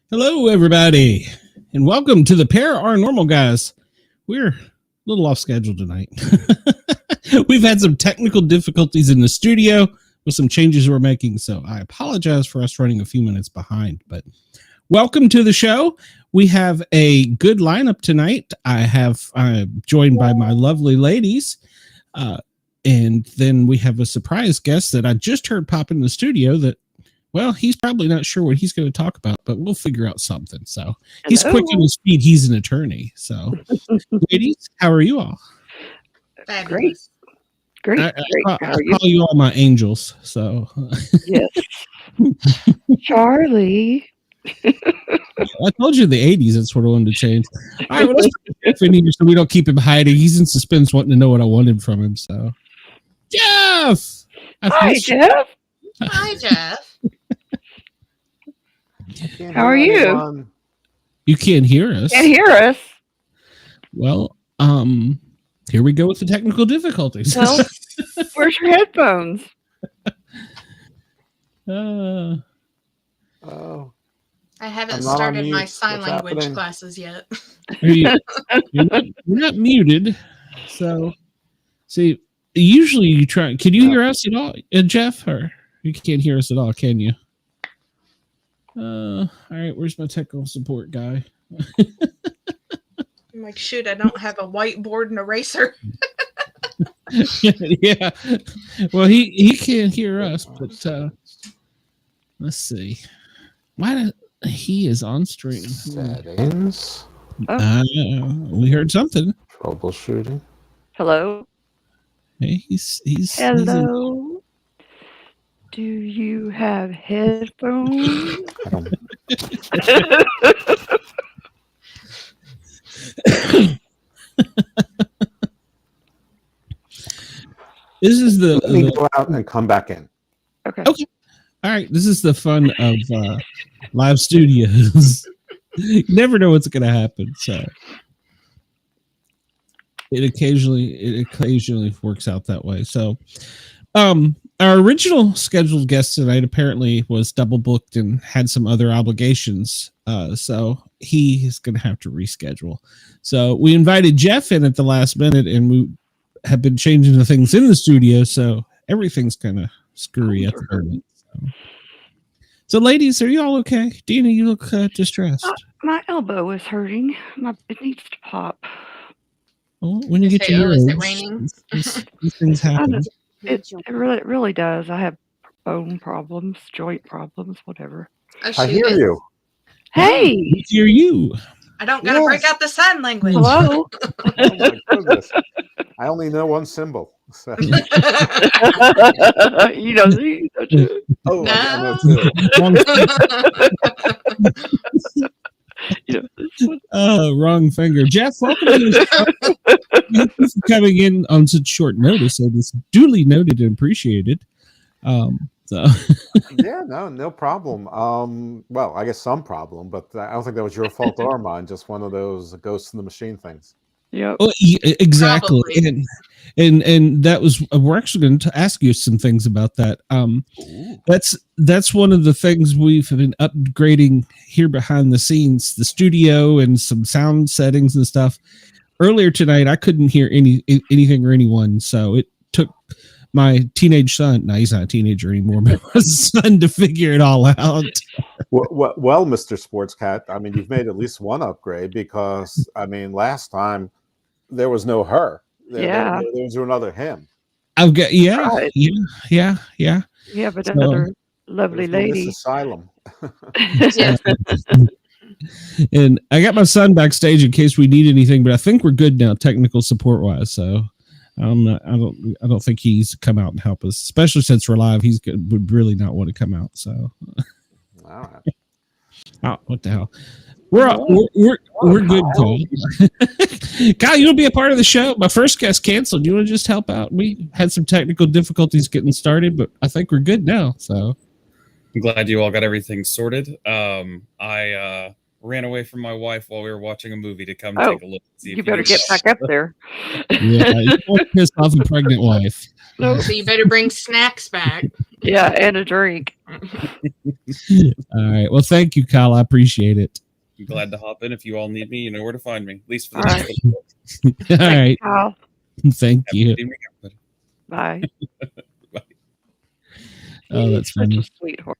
Hello, everybody, and welcome to the Paranormal Guys. We're a little off schedule tonight. We've had some technical difficulties in the studio with some changes we're making, so I apologize for us running a few minutes behind. But welcome to the show. We have a good lineup tonight. I'm joined by my lovely ladies, and then we have a surprise guest that I just heard pop in the studio that, well, he's probably not sure what he's going to talk about, but we'll figure out something. So he's quick on his feet. He's an attorney. So, ladies, how are you all? Fabulous. Great. I call you all my angels. So, yes. Charlie. I told you the 80s. That's what I wanted to change. All right, well, let's put Jeff in here so we don't keep him hiding. He's in suspense, wanting to know what I wanted from him. So, Jeff. Hi, Jeff. Hi, Jeff. How are you? You can't hear us. Can't hear us. Well, here we go with the technical difficulties. Well, where's your headphones? I haven't started my sign language classes yet. You're not muted. So, see, usually you try. Can you hear us at all, Jeff? Or you can't hear us at all, can you? All right, where's my technical support guy? I'm like, shoot, I don't have a whiteboard and eraser. Yeah. Well, he can't hear us, but let's see. He is on stream. Settings. We heard something. Troubleshooting. Hello. Hey, he's Hello. Do you have headphones? This is Let me go out and come back in. Okay. All right. This is the fun of live studios. You never know what's going to happen. So it occasionally works out that way. So, our original scheduled guest tonight apparently was double booked and had some other obligations. So he is going to have to reschedule. So we invited Jeff in at the last minute, and we have been changing the things in the studio. So everything's kind of screwy at the moment. So ladies, are you all okay? Dina, you look distressed. My elbow is hurting. It needs to pop. Well, when you get to your is age, it raining? these things happen. It really does. I have bone problems, joint problems, whatever. Oh, I hear you. Hey. We hear you. I don't gotta break out the sign language. Hello. Oh my goodness. I only know one symbol. So. You know, don't you? Oh, No. I know too. Wrong finger. Jeff, welcome to the show. Thank you for coming in on such short notice. It is duly noted and appreciated. Yeah, no problem. Well, I guess some problem, but I don't think that was your fault or mine. Just one of those ghosts in the machine things. Yep. Well, exactly. Probably. And that was, we're actually going to ask you some things about that. That's one of the things we've been upgrading here behind the scenes, the studio and some sound settings and stuff. Earlier tonight, I couldn't hear anything or anyone, so it took my teenage son. No, he's not a teenager anymore, but my son to figure it all out. Well, Mr. Sports Cat, I mean, you've made at least one upgrade because, I mean, last time there was no her. Yeah. There's another him. I've got Right. yeah. Yeah, but So, another lovely There's no Miss lady. Asylum. Yes. and I got my son backstage in case we need anything, but I think we're good now, technical support wise. So I don't think he's come out and help us, especially since we're live. Would really not want to come out. So, All right. oh, what the hell? We're good, Kyle. Kyle, you'll be a part of the show. My first guest canceled. You want to just help out? We had some technical difficulties getting started, but I think we're good now. So I'm glad you all got everything sorted. I ran away from my wife while we were watching a movie to come take a look. See if You better get back up there. yeah, you don't piss off a pregnant wife. No. So you better bring snacks back. Yeah, and a drink. All right. Well, thank you, Kyle. I appreciate it. I'm glad to hop in. If you all need me, you know where to find me. At least for the All next All right. Kyle. Thank you. Bye. Oh, that's Such funny. a sweetheart.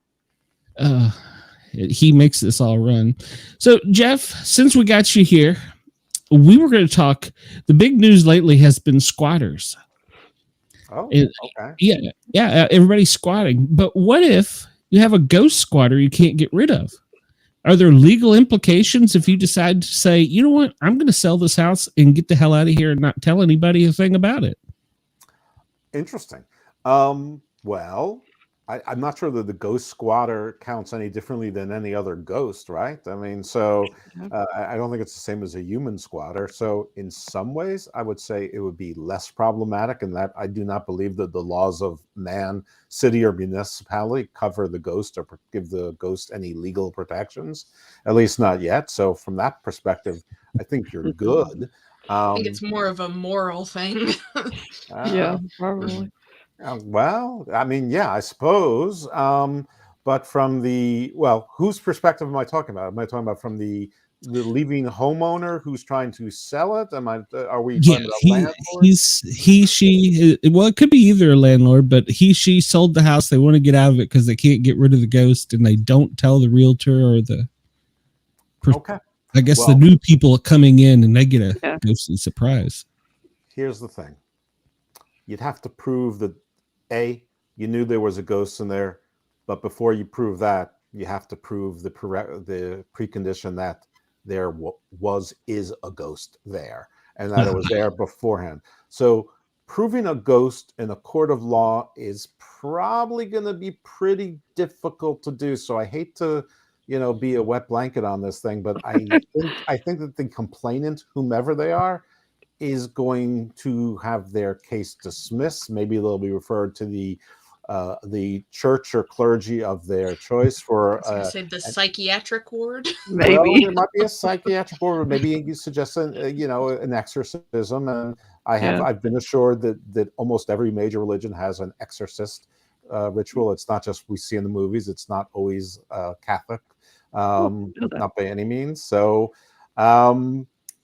He makes this all run. So, Jeff, since we got you here, we were going to talk. The big news lately has been squatters. Oh, okay. Yeah. Everybody's squatting. But what if you have a ghost squatter you can't get rid of? Are there legal implications if you decide to say, you know what, I'm going to sell this house and get the hell out of here and not tell anybody a thing about it? Interesting. Well, I'm not sure that the ghost squatter counts any differently than any other ghost, right? I mean, so I don't think it's the same as a human squatter. So in some ways, I would say it would be less problematic in that I do not believe that the laws of man, city, or municipality cover the ghost or give the ghost any legal protections, at least not yet. So from that perspective, I think you're good. I think it's more of a moral thing. Yeah, probably. Well, I mean, yeah, I suppose. But from whose perspective am I talking about? Am I talking about from the leaving homeowner who's trying to sell it? Are we talking about landlord? Well, it could be either a landlord, but she sold the house. They want to get out of it because they can't get rid of the ghost, and they don't tell the realtor or the. Okay. I guess the new people coming in, and they get a ghostly surprise. Here's the thing: you'd have to prove that you knew there was a ghost in there, but before you prove that, you have to prove the precondition that there is a ghost there, and that it was there beforehand. So proving a ghost in a court of law is probably going to be pretty difficult to do. So I hate to, be a wet blanket on this thing, but I think that the complainant, whomever they are, is going to have their case dismissed. Maybe they'll be referred to the church or clergy of their choice for the psychiatric ward. Maybe there might be a psychiatric ward, or maybe you suggest an exorcism. And I've been assured that almost every major religion has an exorcist ritual. It's not just we see in the movies. It's not always Catholic, not by any means. So.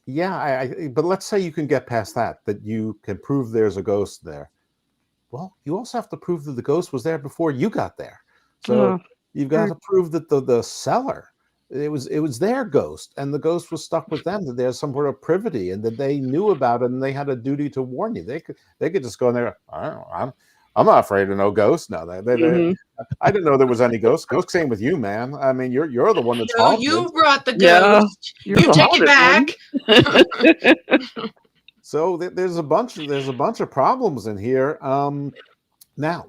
But let's say you can get past that you can prove there's a ghost there. Well, you also have to prove that the ghost was there before you got there. So you've got to prove that the seller, it was their ghost, and the ghost was stuck with them, that there's some sort of privity, and that they knew about it, and they had a duty to warn you. They could just go in there. I'm not afraid of no ghost. No, I didn't know there was any ghost. Ghost came with you, man. I mean, you're the one that's haunted. You brought the ghost. You take it back. So there's a bunch of problems in here. Now,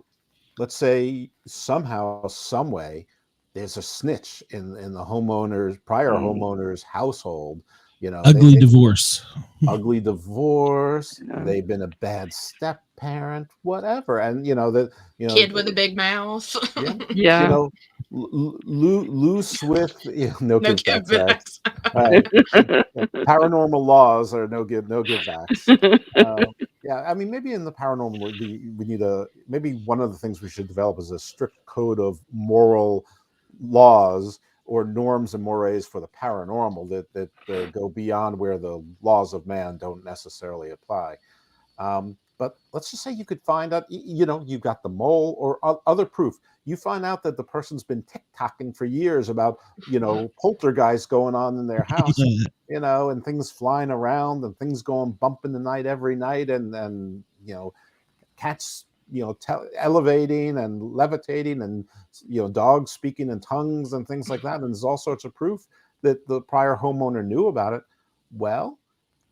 let's say somehow, some way, there's a snitch in the prior homeowner's household. Ugly divorce. Ugly divorce. They've been a bad step parent, whatever, and kid with a big mouth. Loose with no give backs. Paranormal laws are no give backs. I mean, maybe in the paranormal, we need maybe one of the things we should develop is a strict code of moral laws or norms and mores for the paranormal that go beyond where the laws of man don't necessarily apply. But let's just say you could find out, you've got the mole or other proof. you find out that the person's been tick-tocking for years about, poltergeist going on in their house, and things flying around and things going bump in the night every night, and cats, elevating and levitating, and, dogs speaking in tongues and things like that. And there's all sorts of proof that the prior homeowner knew about it. Well,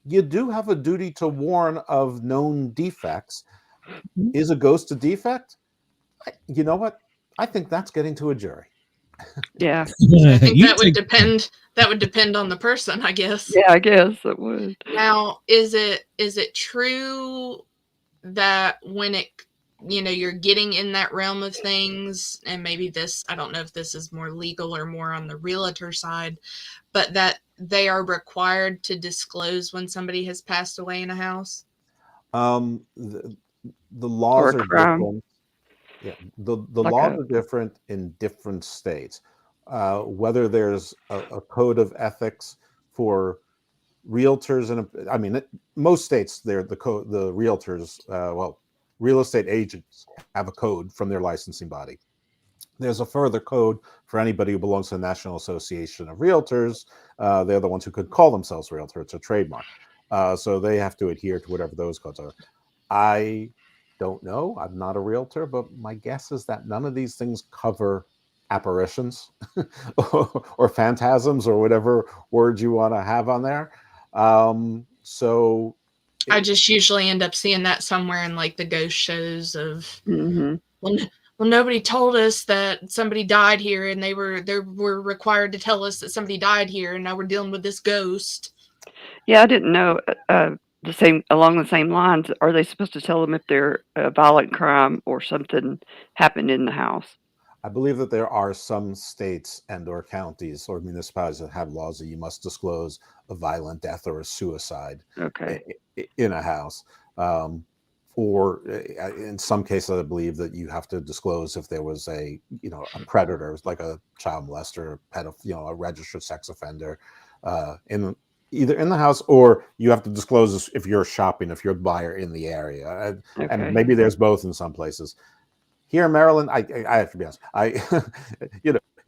you do have a duty to warn of known defects. Is a ghost a defect? You know what? I think that's getting to a jury. Yeah. I think that would depend. That would depend on the person, I guess. Yeah, I guess it would. Now, is it true that when you're getting in that realm of things, and maybe this, I don't know if this is more legal or more on the realtor side, but that they are required to disclose when somebody has passed away in a house? The laws are different. Yeah, the laws are different in different states. Whether there's a code of ethics for realtors, and most states, the realtors, real estate agents have a code from their licensing body. There's a further code for anybody who belongs to the National Association of Realtors. They're the ones who could call themselves realtor. It's a trademark. So they have to adhere to whatever those codes are. I don't know. I'm not a realtor, but my guess is that none of these things cover apparitions or phantasms or whatever words you want to have on there. So I just usually end up seeing that somewhere in like the ghost shows of, well, nobody told us that somebody died here, and they were required to tell us that somebody died here, and now we're dealing with this ghost. Yeah, I didn't know. Along the same lines, are they supposed to tell them if they're a violent crime or something happened in the house? I believe that there are some states and or counties or municipalities that have laws that you must disclose a violent death or a suicide in a house. Or in some cases, I believe that you have to disclose if there was a predator, like a child molester, a registered sex offender, either in the house, or you have to disclose if you're shopping, if you're a buyer in the area, and maybe there's both in some places. Here in Maryland, I have to be honest.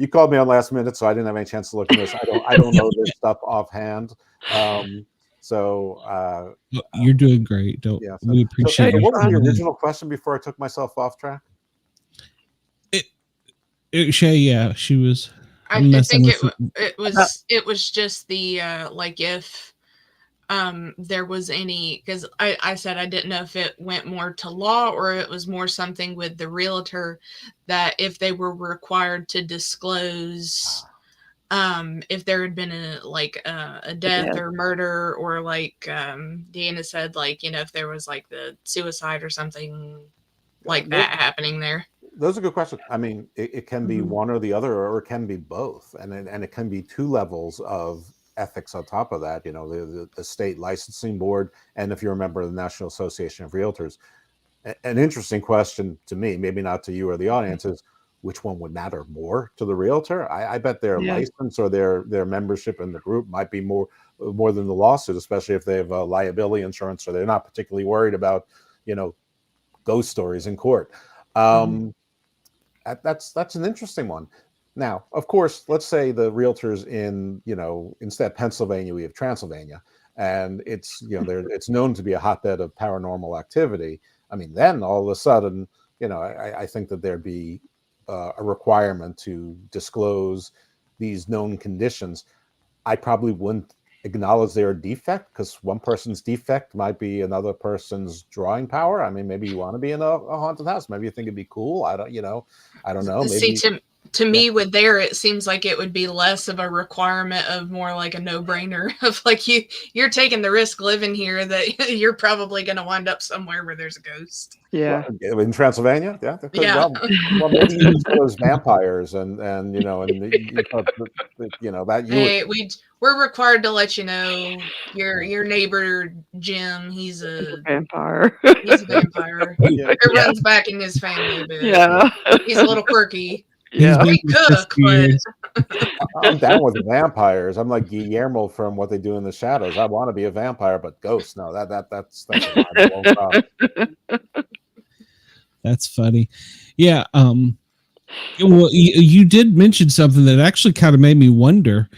You called me on last minute, so I didn't have any chance to look at this. I don't know this stuff offhand. So you're doing great. We appreciate it. What was the original question before I took myself off track? Shay, she was. I think it was just the like if there was any, because I said I didn't know if it went more to law or it was more something with the realtor, that if they were required to disclose if there had been a death or murder, or like Deanna said, if there was like the suicide or something like that happening there. Those are good questions. I mean, it can be one or the other, or it can be both, and it can be two levels of ethics on top of that. The state licensing board, and if you're a member of the National Association of Realtors. An interesting question to me, maybe not to you or the audience, is which one would matter more to the realtor? I bet their license or their membership in the group might be more than the lawsuit, especially if they have liability insurance, or they're not particularly worried about ghost stories in court. That's an interesting one. Now, of course, let's say the realtors in, instead of Pennsylvania, we have Transylvania, and it's, it's known to be a hotbed of paranormal activity. I mean, then all of a sudden, I think that there'd be a requirement to disclose these known conditions. I probably wouldn't acknowledge their defect, because one person's defect might be another person's drawing power. I mean, maybe you want to be in a haunted house. Maybe you think it'd be cool. I don't know. Maybe, see, to me, with there, it seems like it would be less of a requirement, of more like a no-brainer of like you're taking the risk living here that you're probably going to wind up somewhere where there's a ghost. Yeah, in Transylvania, yeah. Well, maybe there's vampires, and that we're required to let you know your neighbor Jim. He's a vampire. He's a vampire. It runs back in his family, but he's a little quirky. Yeah, we cook, but I'm down with vampires. I'm like Guillermo from What They Do in the Shadows. I want to be a vampire, but ghosts, no, that's a That's funny. Yeah. Well, you did mention something that actually kind of made me wonder.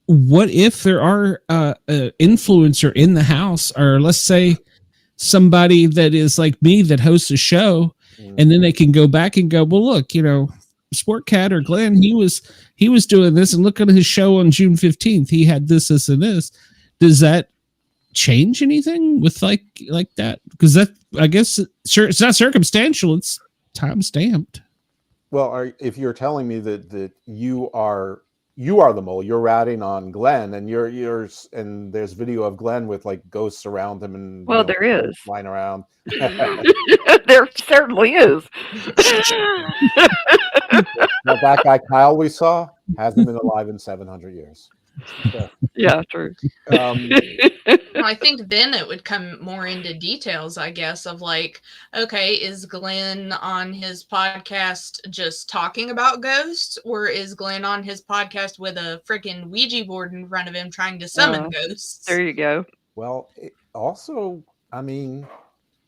What if there are an influencer in the house, or let's say somebody that is like me that hosts a show, and then they can go back and go, well, look, Sport Cat or Glenn, he was doing this, and look at his show on June 15th. He had this, and this. Does that change anything with like that? Because that, I guess, sure, it's not circumstantial; it's time stamped. Well, if you're telling me that you are the mole, you're ratting on Glenn, and and there's video of Glenn with like ghosts around him, and there is flying around. There certainly is. Now, that guy Kyle we saw hasn't been alive in 700 years. So, yeah, true. I think then it would come more into details, I guess, of like, okay, is Glenn on his podcast just talking about ghosts, or is Glenn on his podcast with a freaking Ouija board in front of him trying to summon ghosts? There you go. Well, also, I mean,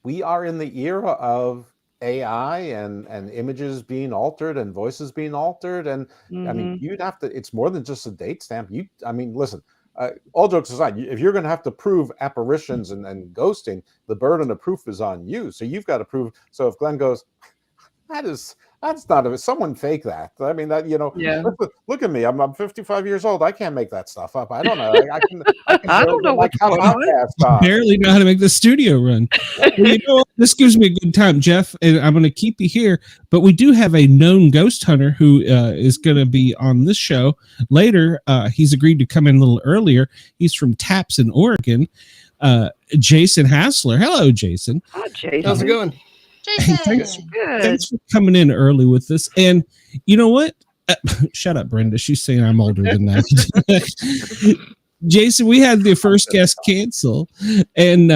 we are in the era of AI and images being altered and voices being altered, and I mean, you'd have to. It's more than just a date stamp. I mean, listen. All jokes aside, if you're going to have to prove apparitions and ghosting, the burden of proof is on you. So you've got to prove. So if Glenn goes, that's not someone fake that. I mean, that, Yeah. Look at me. I'm 55 years old. I can't make that stuff up. I don't know. I don't know what barely know how to make the studio run. Well, this gives me a good time, Jeff, and I'm going to keep you here. But we do have a known ghost hunter who is going to be on this show later. He's agreed to come in a little earlier. He's from Taps in Oregon. Jason Hassler. Hello, Jason. Hi, Jason. How's it going? Thanks for coming in early with this. And you know what? Shut up, Brenda. She's saying I'm older than that. Jason, we had the first guest cancel, and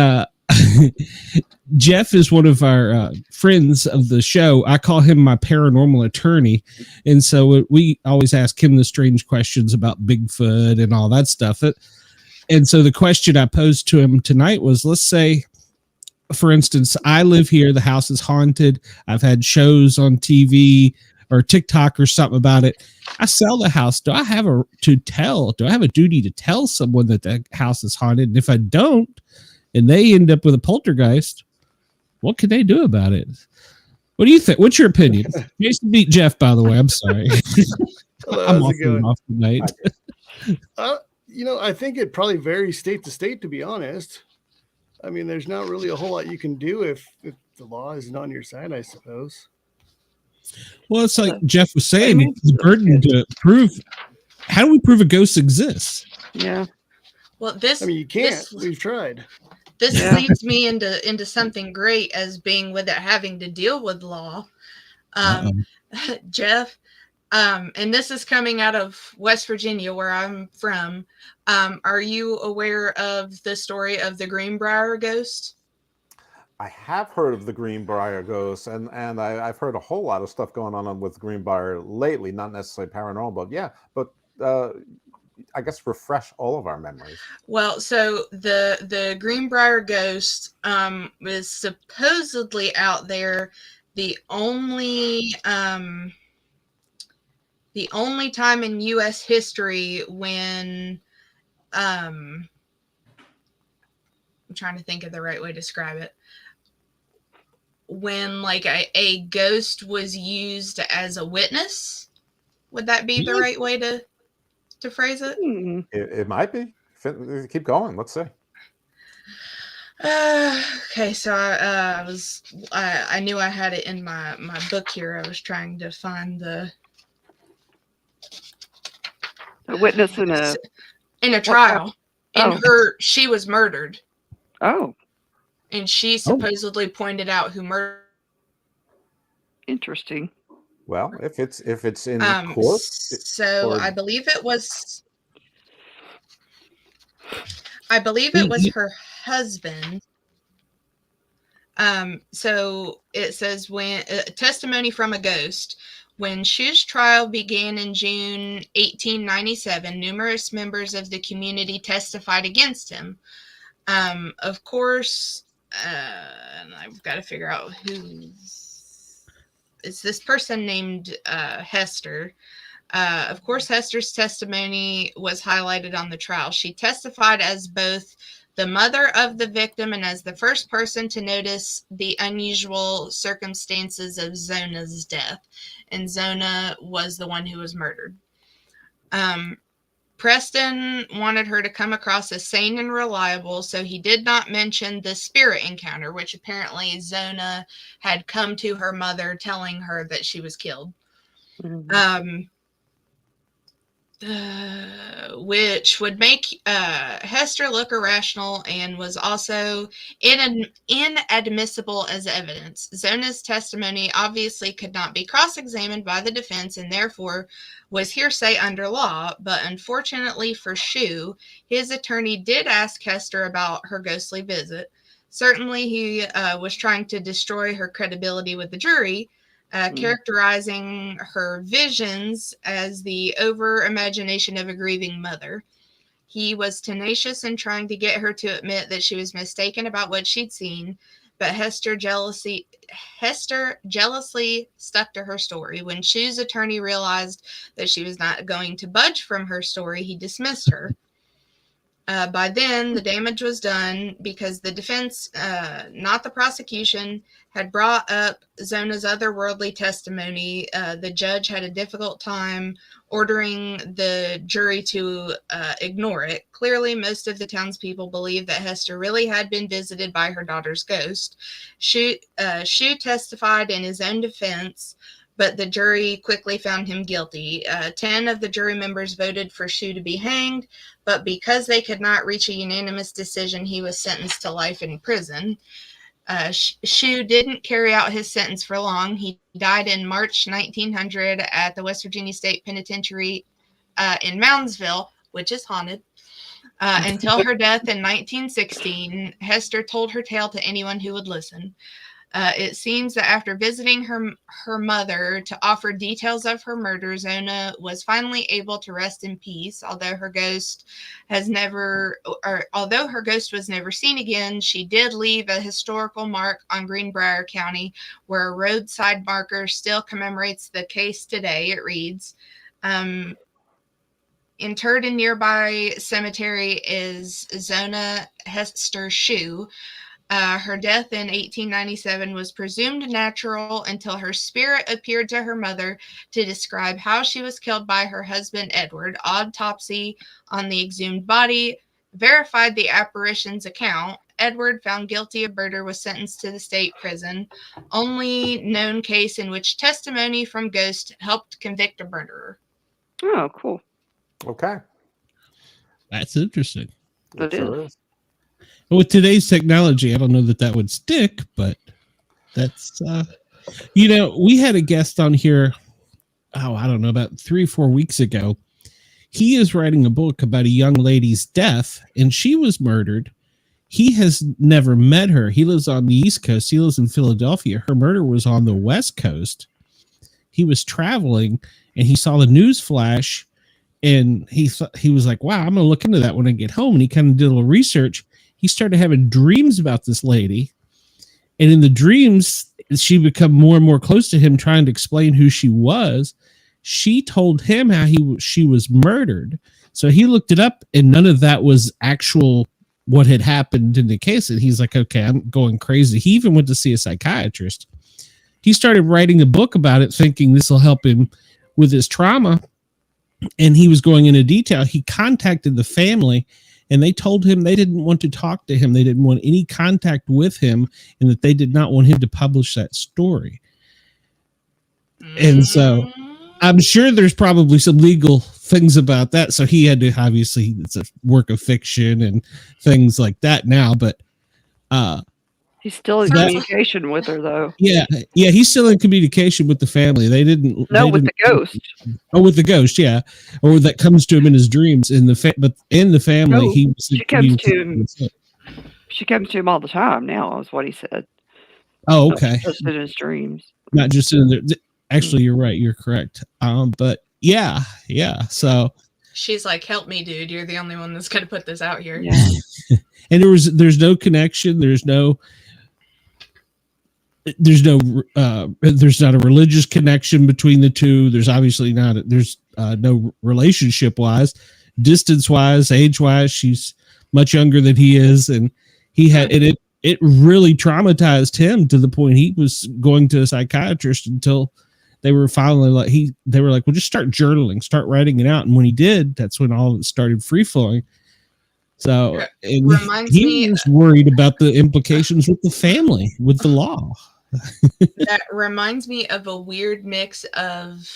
Jeff is one of our friends of the show. I call him my paranormal attorney, and so we always ask him the strange questions about Bigfoot and all that stuff. And so the question I posed to him tonight was, let's say, for instance, I live here. The house is haunted. I've had shows on TV or TikTok or something about it. I sell the house. Do I have a duty to tell someone that the house is haunted? And if I don't, and they end up with a poltergeist, what can they do about it? What do you think? What's your opinion? Jason beat Jeff, by the way. I'm sorry. Hello, I'm off tonight. I think it probably varies state to state, to be honest. I mean, there's not really a whole lot you can do if the law isn't on your side, I suppose. Well, it's like Jeff was saying, it's the burden to prove. How do we prove a ghost exists? Yeah. Well, you can't. We've tried. This leads me into something great as being with it having to deal with law. Jeff, and this is coming out of West Virginia, where I'm from. Are you aware of the story of the Greenbrier ghost? I have heard of the Greenbrier ghost, and I've heard a whole lot of stuff going on with Greenbrier lately, not necessarily paranormal, but I guess refresh all of our memories. Well, so the Greenbrier ghost is supposedly out there. The only time in U.S. history when I'm trying to think of the right way to describe it. When like a ghost was used as a witness, would that be the right way to phrase it? It might be. Keep going. Let's see. Okay, so I knew I had it in my book here. I was trying to find the witness in a trial. And she was murdered. Oh. And she supposedly pointed out who murdered. Interesting. Well, if it's in court, I believe it was her husband. So it says when testimony from a ghost. When Shu's trial began in June 1897, numerous members of the community testified against him. Of course, and I've got to figure out who's. it's this person named Hester. Of course, Hester's testimony was highlighted on the trial. She testified as both the mother of the victim and as the first person to notice the unusual circumstances of Zona's death. And Zona was the one who was murdered. Preston wanted her to come across as sane and reliable, so he did not mention the spirit encounter, which apparently Zona had come to her mother telling her that she was killed. Mm-hmm. Which would make Hester look irrational and was also inadmissible as evidence. Zona's testimony obviously could not be cross-examined by the defense and therefore was hearsay under law, but unfortunately for Shu, his attorney did ask Hester about her ghostly visit. Certainly he was trying to destroy her credibility with the jury, characterizing her visions as the over-imagination of a grieving mother. He was tenacious in trying to get her to admit that she was mistaken about what she'd seen, but Hester jealously stuck to her story. When Shu's attorney realized that she was not going to budge from her story, he dismissed her. By then, the damage was done because the defense, not the prosecution, had brought up Zona's otherworldly testimony. The judge had a difficult time ordering the jury to ignore it. Clearly, most of the townspeople believed that Hester really had been visited by her daughter's ghost. Shu testified in his own defense, but the jury quickly found him guilty. 10 of the jury members voted for Shu to be hanged, but because they could not reach a unanimous decision, he was sentenced to life in prison. Shu didn't carry out his sentence for long. He died in March 1900 at the West Virginia State Penitentiary in Moundsville, which is haunted. Until her death in 1916, Hester told her tale to anyone who would listen. It seems that after visiting her mother to offer details of her murder, Zona was finally able to rest in peace. Although her ghost was never seen again, she did leave a historical mark on Greenbrier County, where a roadside marker still commemorates the case today. It reads, interred in nearby cemetery is Zona Hester Shu. Her death in 1897 was presumed natural until her spirit appeared to her mother to describe how she was killed by her husband, Edward. Autopsy on the exhumed body verified the apparition's account. Edward, found guilty of murder, was sentenced to the state prison. Only known case in which testimony from ghosts helped convict a murderer. Oh, cool. Okay. That's interesting. It is. With today's technology, I don't know that would stick, but that's, we had a guest on here, I don't know, about 3 or 4 weeks ago. He is writing a book about a young lady's death, and she was murdered. He has never met her. He lives on the East Coast. He lives in Philadelphia. Her murder was on the West Coast. He was traveling, and he saw the news flash, and he was like, wow, I'm going to look into that when I get home. And he kind of did a little research. He started having dreams about this lady. And in the dreams, she became more and more close to him, trying to explain who she was. She told him how she was murdered. So he looked it up, and none of that was actual what had happened in the case. And he's like, okay, I'm going crazy. He even went to see a psychiatrist. He started writing a book about it, thinking this will help him with his trauma. And he was going into detail. He contacted the family, and they told him they didn't want to talk to him. They didn't want any contact with him, and that they did not want him to publish that story. And so I'm sure there's probably some legal things about that. So he had to, obviously, it's a work of fiction and things like that now, but he's still in communication with her, though. Yeah, he's still in communication with the family. With the ghost. Oh, with the ghost, yeah, or that comes to him in his dreams. But in the family, she comes to him. She comes to him all the time now, is what he said. Oh, okay. Not just in his dreams. Not just in there. Actually, you're right. You're correct. But yeah. So she's like, "Help me, dude! You're the only one that's gonna put this out here." Yeah. And there's no connection. There's no. there's not a religious connection between the two. There's obviously no relationship wise, distance wise, age wise. She's much younger than he is, and it really traumatized him to the point he was going to a psychiatrist until they were finally they were like, well, just start journaling, start writing it out. And when he did, that's when all of it started free flowing. So he was worried about the implications with the family, with the law. That reminds me of a weird mix of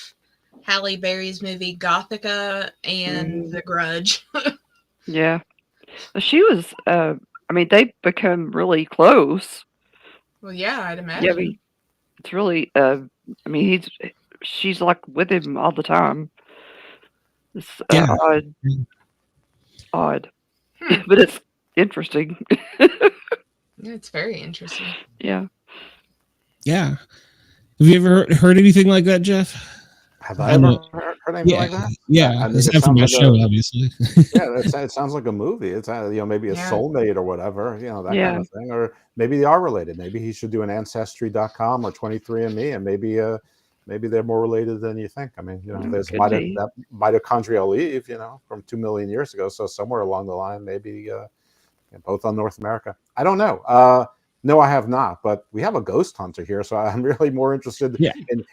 Halle Berry's movie Gothica and The Grudge. Yeah. She was, they become really close. Well, yeah, I'd imagine. Yeah, I mean, it's really, she's like with him all the time. It's odd. But it's interesting. It's very interesting. Yeah. Yeah. Have you ever heard anything like that, Jeff? Have I ever heard anything like that? Yeah, it's not from my show, obviously. It sounds like a movie. It's maybe a soulmate or whatever, that kind of thing, or maybe they are related. Maybe he should do an ancestry.com or 23andMe, and maybe they're more related than you think. I mean, there's that mitochondrial leaf, from 2 million years ago. So somewhere along the line, maybe both on North America. I don't know. No, I have not, but we have a ghost hunter here, so I'm really more interested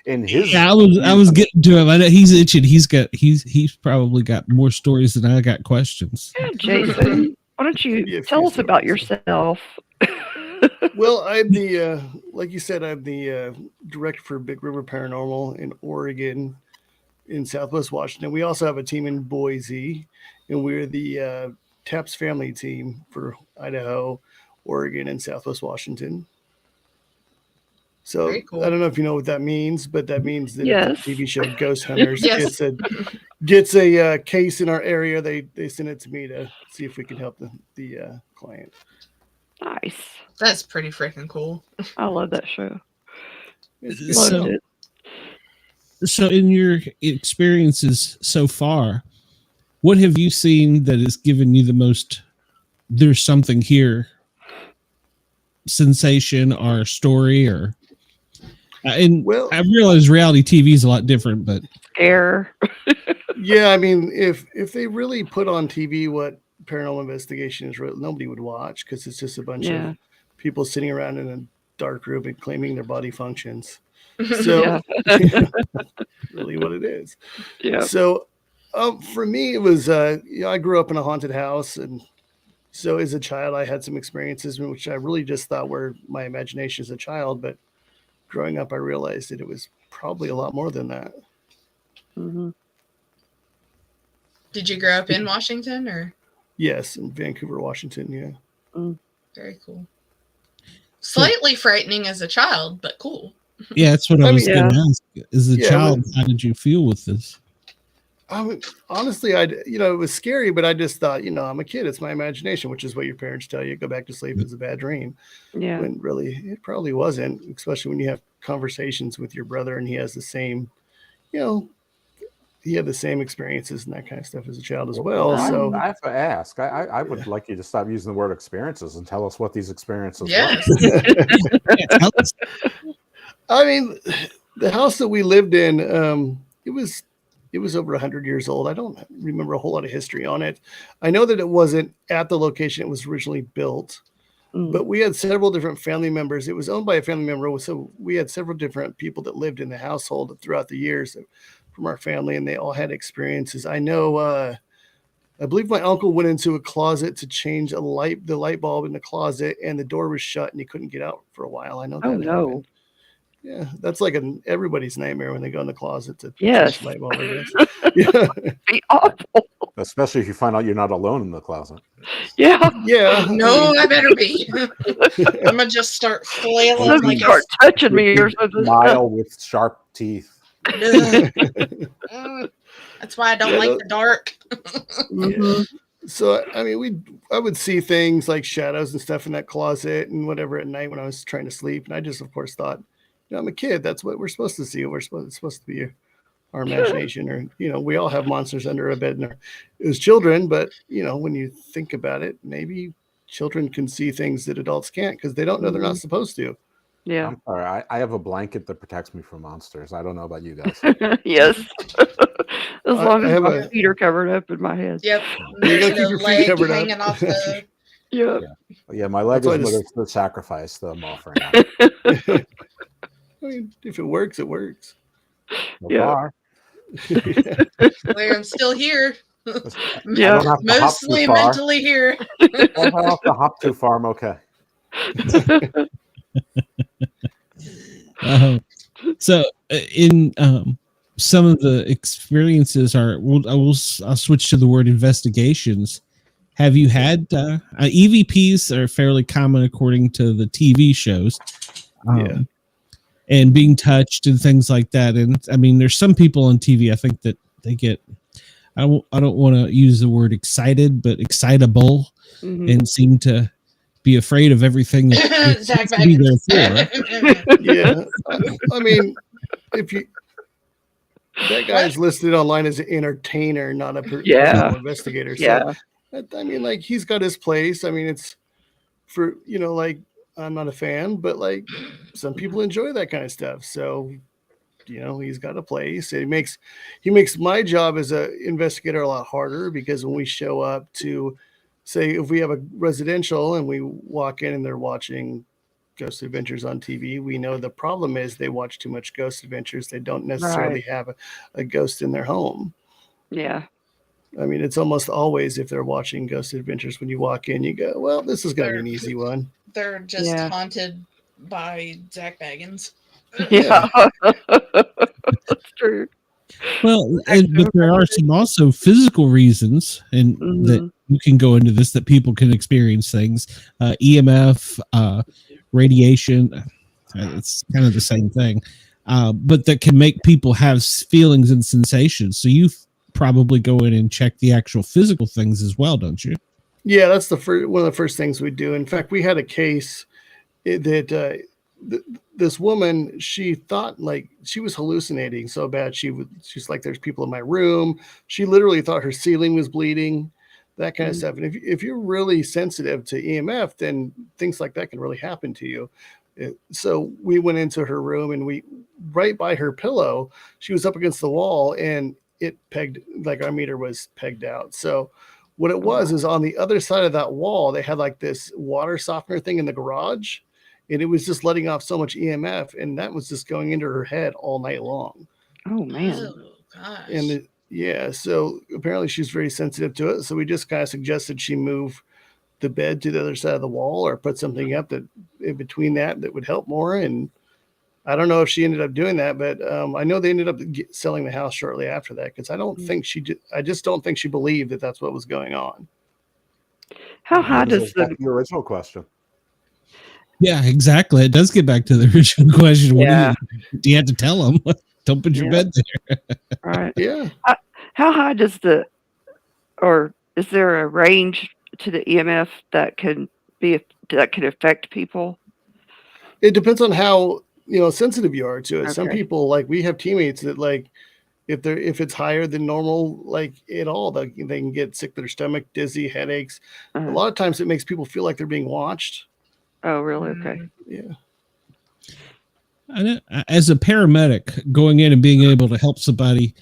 in his. Yeah, I was getting to him. I know he's itching. He's probably got more stories than I got questions. Yeah, Jason, why don't you tell us about yourself? Well, I'm the like you said, I'm the director for Big River Paranormal in Oregon, in Southwest Washington. We also have a team in Boise, and we're the Taps family team for Idaho, Oregon, and Southwest Washington. So cool. I don't know if you know what that means, but that means that if the TV show Ghost Hunters gets a case in our area, they send it to me to see if we can help the client. Nice. That's pretty freaking cool. I love that show. So in your experiences so far, what have you seen that has given you the most, there's something here, sensation or story? Or I realize reality TV is a lot different, but scare. Yeah, I mean, if they really put on TV what Paranormal Investigation is, nobody would watch, because it's just a bunch of people sitting around in a dark room and claiming their body functions. So really what it is. Yeah. So for me, it was I grew up in a haunted house, and so as a child, I had some experiences which I really just thought were my imagination as a child. But growing up, I realized that it was probably a lot more than that. Mm-hmm. Did you grow up in Washington, or? Yes, in Vancouver, Washington. Yeah. Mm. Very cool. Slightly frightening as a child, but cool. Yeah, that's what I was going to ask. As a child, how did you feel with this? Honestly, it was scary, but I just thought, I'm a kid. It's my imagination, which is what your parents tell you. Go back to sleep. It's a bad dream. Yeah. When really, it probably wasn't, especially when you have conversations with your brother and he has the same, he had the same experiences and that kind of stuff as a child as well. So I have to ask. I would like you to stop using the word experiences and tell us what these experiences were. I mean, the house that we lived in, it was over 100 years old. I don't remember a whole lot of history on it. I know that it wasn't at the location it was originally built, but we had several different family members. It was owned by a family member, so we had several different people that lived in the household throughout the years from our family, and they all had experiences. I know, I believe my uncle went into a closet to change the light bulb in the closet, and the door was shut and he couldn't get out for a while. I know that. Oh, no. Yeah, that's like everybody's nightmare when they go in the closet to change the light bulb, I guess. Yeah. Be awful. Especially if you find out you're not alone in the closet. Yeah. Yeah. No, I better be. I'm gonna just start flailing. Like start touching me or something. Smile with sharp teeth. That's why I don't like the dark. Yeah. So I mean, I would see things like shadows and stuff in that closet and whatever at night when I was trying to sleep, and I just, of course, thought, I'm a kid. That's what we're supposed to see. It's supposed to be our imagination, or we all have monsters under our bed. It was children, but when you think about it, maybe children can see things that adults can't because they don't know they're not supposed to. Yeah. I'm sorry. I have a blanket that protects me from monsters. I don't know about you guys. Yes. As long I as have my a- feet are covered up in my head. Yep. You There's gotta keep no your feet leg covered up. hanging off the. Yep. Yeah, my leg That's is why the sacrifice that I'm offering up. I mean, if it works, it works. So Yeah. far. I'm still here. I Yeah. don't have to hop too Mostly far. mentally here. If I don't have to hop too far, I'm okay. So in some of the experiences I'll switch to the word investigations. Have you had EVPs are fairly common according to the TV shows, and being touched and things like that. And I mean, there's some people on TV I think that they get I don't want to use the word excited, but excitable, and seem to be afraid of everything that Zach to be there for. Yeah. I mean, that guy's listed online as an entertainer, not a personal investigator. So, I mean, like, he's got his place. I mean, it's for, like, I'm not a fan, but like some people enjoy that kind of stuff. So, he's got a place. He makes my job as an investigator a lot harder, because when we show up to, say, if we have a residential and we walk in and they're watching Ghost Adventures on TV, we know the problem is they watch too much Ghost Adventures. They don't necessarily have a ghost in their home. Yeah. I mean, it's almost always, if they're watching Ghost Adventures, when you walk in, you go, well, this is going to be an easy one. They're just haunted by Zach Baggins. Yeah. That's true. Well, but there are some also physical reasons, and that you can go into this, that people can experience things. EMF, radiation, it's kind of the same thing, but that can make people have feelings and sensations. So you probably go in and check the actual physical things as well, don't you? Yeah, that's one of the first things we do. In fact, we had a case that this woman, she thought like she was hallucinating so bad. She's like, there's people in my room. She literally thought her ceiling was bleeding, that kind of stuff. And if you're really sensitive to EMF, then things like that can really happen to you. So we went into her room, and right by her pillow, she was up against the wall, and it pegged, like our meter was pegged out. So what it was is, on the other side of that wall, they had like this water softener thing in the garage, and it was just letting off so much EMF, and that was just going into her head all night long. Oh man. Oh gosh. And so apparently she's very sensitive to it. So we just kind of suggested she move the bed to the other side of the wall, or put something up that in between that would help more. And I don't know if she ended up doing that, but I know they ended up selling the house shortly after that, because I just don't think she believed that that's what was going on. How high does the original question? Yeah, exactly. It does get back to the original question. What do you have to tell them? Don't put your bed there. Right. Yeah. How high does or is there a range to the EMF that can affect people? It depends on how sensitive you are to it. Okay. Some people, like, we have teammates that, like, if it's higher than normal, like at all, they can get sick to their stomach, dizzy, headaches. A lot of times it makes people feel like they're being watched. Oh, really? Okay. Yeah. As a paramedic, going in and being able to help somebody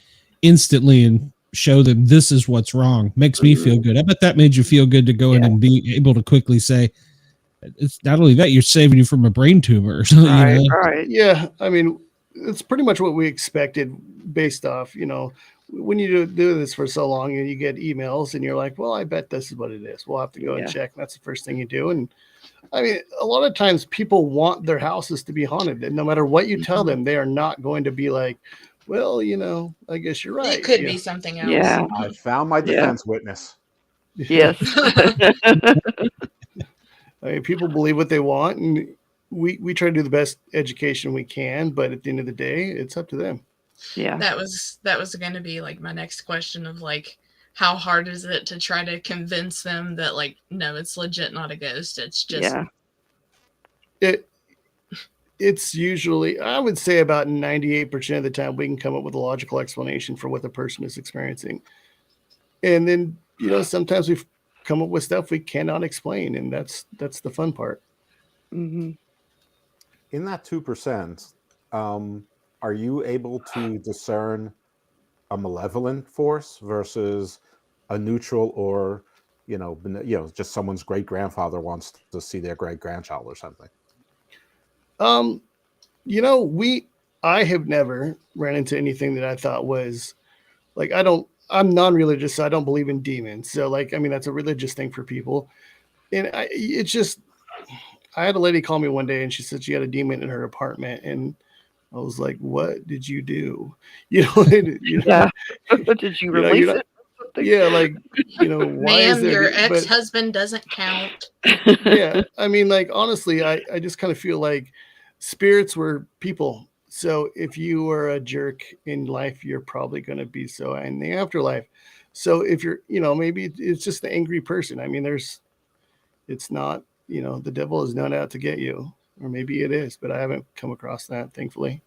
instantly and show them this is what's wrong makes me feel good. I bet that made you feel good to go in and be able to quickly say, it's not only that, you're saving you from a brain tumor or something. Right, right. Yeah. I mean, it's pretty much what we expected, based off, when you do this for so long and you get emails and you're like, well, I bet this is what it is. We'll have to go and check. And that's the first thing you do. And I mean, a lot of times people want their houses to be haunted, and no matter what you tell them, they are not going to be like, well, I guess you're right. It could be something else. Yeah. I found my defense witness. Yes. I mean, people believe what they want, and we try to do the best education we can, but at the end of the day, it's up to them. Yeah. That was going to be like my next question of like, how hard is it to try to convince them that, like, no, it's legit, not a ghost. It's just it's usually, I would say, about 98% of the time we can come up with a logical explanation for what the person is experiencing. And then, sometimes we've come up with stuff we cannot explain, and that's the fun part. Mm-hmm. In that 2%, are you able to discern a malevolent force versus a neutral, or just someone's great grandfather wants to see their great grandchild or something? I have never ran into anything that I thought was like, I'm non-religious, so I don't believe in demons. So that's a religious thing for people. And I had a lady call me one day and she said she had a demon in her apartment, and I was like, "What did you do?" Yeah. Did you release it? Yeah, why Ma'am, is there? your ex-husband doesn't count. Yeah, honestly, I just kind of feel like spirits were people. So if you were a jerk in life, you're probably going to be so in the afterlife. So if you're, maybe it's just the angry person. It's not, the devil is not out to get you, or maybe it is, but I haven't come across that, thankfully.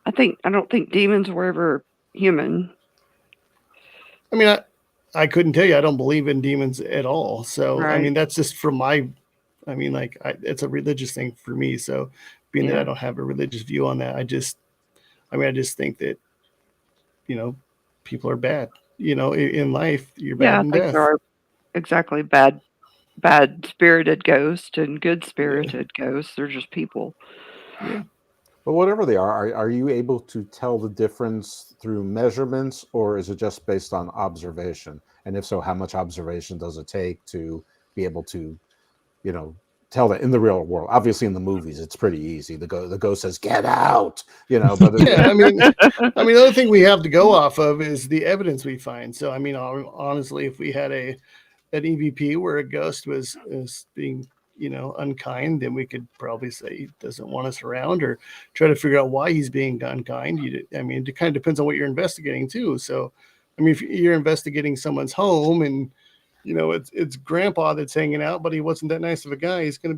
I don't think demons were ever human. I couldn't tell you. I don't believe in demons at all. So, Right. that's just from it's a religious thing for me. So being that I don't have a religious view on that, I just think that, people are bad, in life, you're bad in I think death. there are exactly bad spirited ghosts and good spirited ghosts. They're just people. Yeah. But whatever they are you able to tell the difference through measurements, or is it just based on observation? And if so, how much observation does it take to be able to, tell that in the real world? Obviously, in the movies, it's pretty easy. The ghost says, "Get out," But the other thing we have to go off of is the evidence we find. So, honestly, if we had an EVP where a ghost was being unkind, then we could probably say he doesn't want us around, or try to figure out why he's being unkind. It kind of depends on what you're investigating too. So, if you're investigating someone's home and it's grandpa that's hanging out, but he wasn't that nice of a guy, it's going to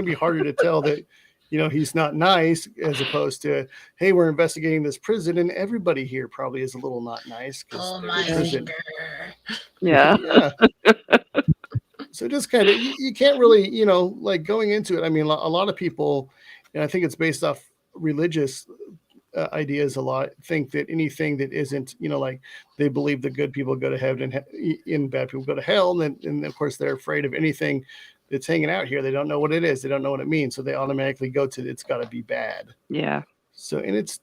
be harder to tell that he's not nice, as opposed to, hey, we're investigating this prison and everybody here probably is a little not nice. Oh my finger. Yeah. So just kind of, you can't really, going into it. A lot of people, and I think it's based off religious ideas a lot, think that anything that isn't, they believe the good people go to heaven and bad people go to hell. And of course, they're afraid of anything that's hanging out here. They don't know what it is. They don't know what it means. So they automatically go to, it's got to be bad. Yeah. So, and it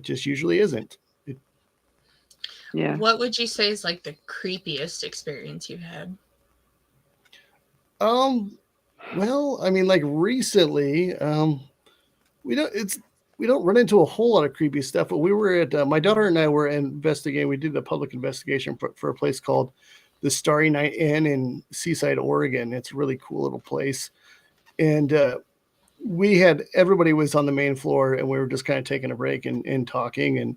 just usually isn't. Yeah. What would you say is the creepiest experience you've had? Well, recently, we don't run into a whole lot of creepy stuff, but we were at, my daughter and I were investigating. We did a public investigation for a place called the Starry Night Inn in Seaside, Oregon. It's a really cool little place. And, everybody was on the main floor, and we were just kind of taking a break and talking. And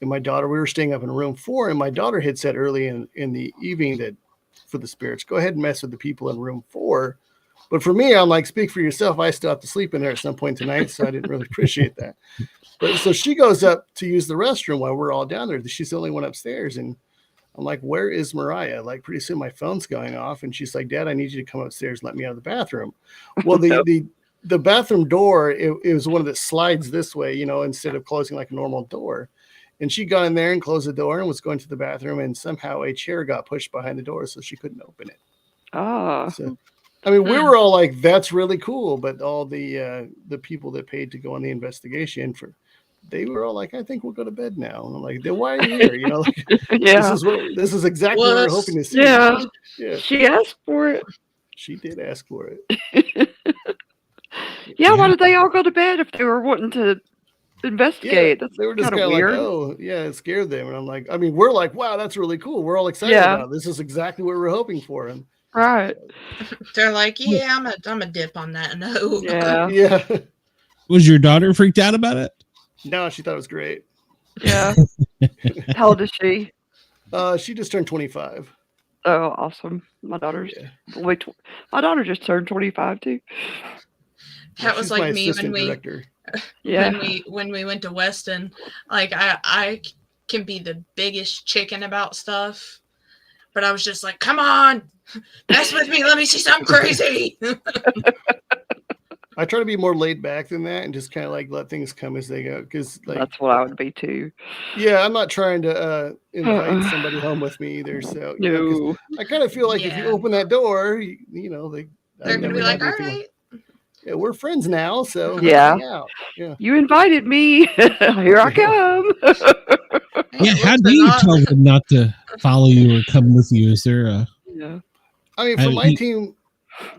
my daughter, we were staying up in room 4, and my daughter had said early in the evening that, for the spirits, go ahead and mess with the people in room 4. But for me, I'm like, speak for yourself. I still have to sleep in there at some point tonight, so I didn't really appreciate that. But so she goes up to use the restroom while we're all down there. She's the only one upstairs, and I'm like, where is Mariah? Pretty soon my phone's going off, and she's like, Dad, I need you to come upstairs and let me out of the bathroom. Well, the bathroom door, it was one that slides this way, instead of closing like a normal door. And she got in there and closed the door and was going to the bathroom, and somehow a chair got pushed behind the door, so she couldn't open it. Oh. So, we were all like, that's really cool. But all the people that paid to go on the investigation, they were all like, I think we'll go to bed now. And I'm like, then why are you here? Yeah. This is exactly what we're hoping to see. Yeah. Yeah. She asked for it. She did ask for it. Yeah. Why did they all go to bed if they were wanting to investigate? They were just kind of weird. weird. Oh, yeah, it scared them. And I'm like, we're like, wow, that's really cool. We're all excited about it. This is exactly what we're hoping for. And right. They're like, yeah, I'm a dip on that. No. Yeah. Yeah. Was your daughter freaked out about it? No, she thought it was great. Yeah. How old is she? She just turned 25. Oh, awesome. My daughter just turned 25 too. That was like me when we went to Weston. I can be the biggest chicken about stuff, but I was just like, come on, mess with me, let me see something crazy. I try to be more laid back than that and just kind of like let things come as they go. Because like, That's what I would be too. yeah, I'm not trying to invite somebody home with me either. So you know, 'cause No. I kind of feel like if you Yeah. open that door, you know, They're I've gonna be never like, had all anything right. yeah, we're friends now, so let's Yeah. hang out. Yeah. You invited me. Here I come. Yeah, how Listen, do you tell them not to follow you or come with you? Is there a Yeah. I mean, for my team,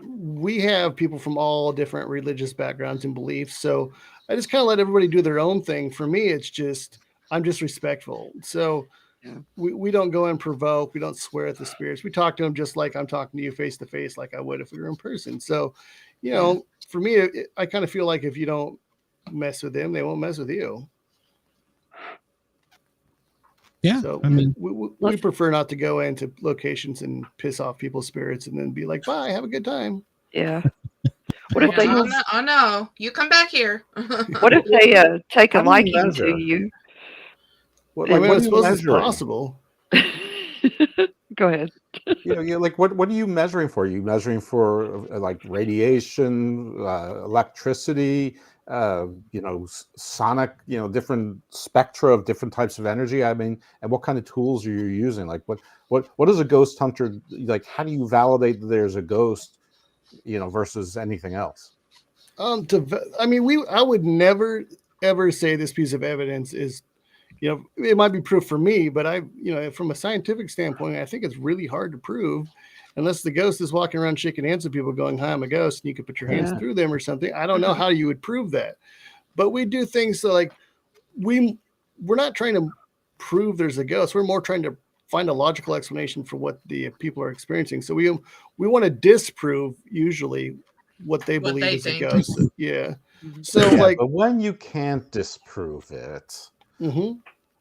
we have people from all different religious backgrounds and beliefs. So I just kind of let everybody do their own thing. For me, it's just, I'm just respectful. So Yeah. we don't go and provoke. We don't swear at the spirits. We talk to them just like I'm talking to you face to face, like I would if we were in person. So, you know, for me, I kind of feel like if you don't mess with them, they won't mess with you. Yeah, So I mean, we prefer not to go into locations and piss off people's spirits and then be like, bye, have a good time. Yeah. What if they oh no, you come back here. what if they take a How do you liking measure? to you? I mean, what I are you suppose it's measuring? possible. Go ahead. Like what are you measuring for? Are you measuring for like radiation, electricity, sonic, different spectra of different types of energy? I mean, and what kind of tools are you using? Like what is a ghost hunter like? How do you validate that there's a ghost, versus anything else? I would never ever say this piece of evidence is, it might be proof for me, but from a scientific standpoint, I think it's really hard to prove unless the ghost is walking around shaking hands with people going, hi, I'm a ghost, and you can put your hands through them or something. I don't know how you would prove that, but we do things so like we're not trying to prove there's a ghost. We're more trying to find a logical explanation for what the people are experiencing. So we want to disprove usually what they believe is a ghost. Yeah. So but when you can't disprove it, mm-hmm.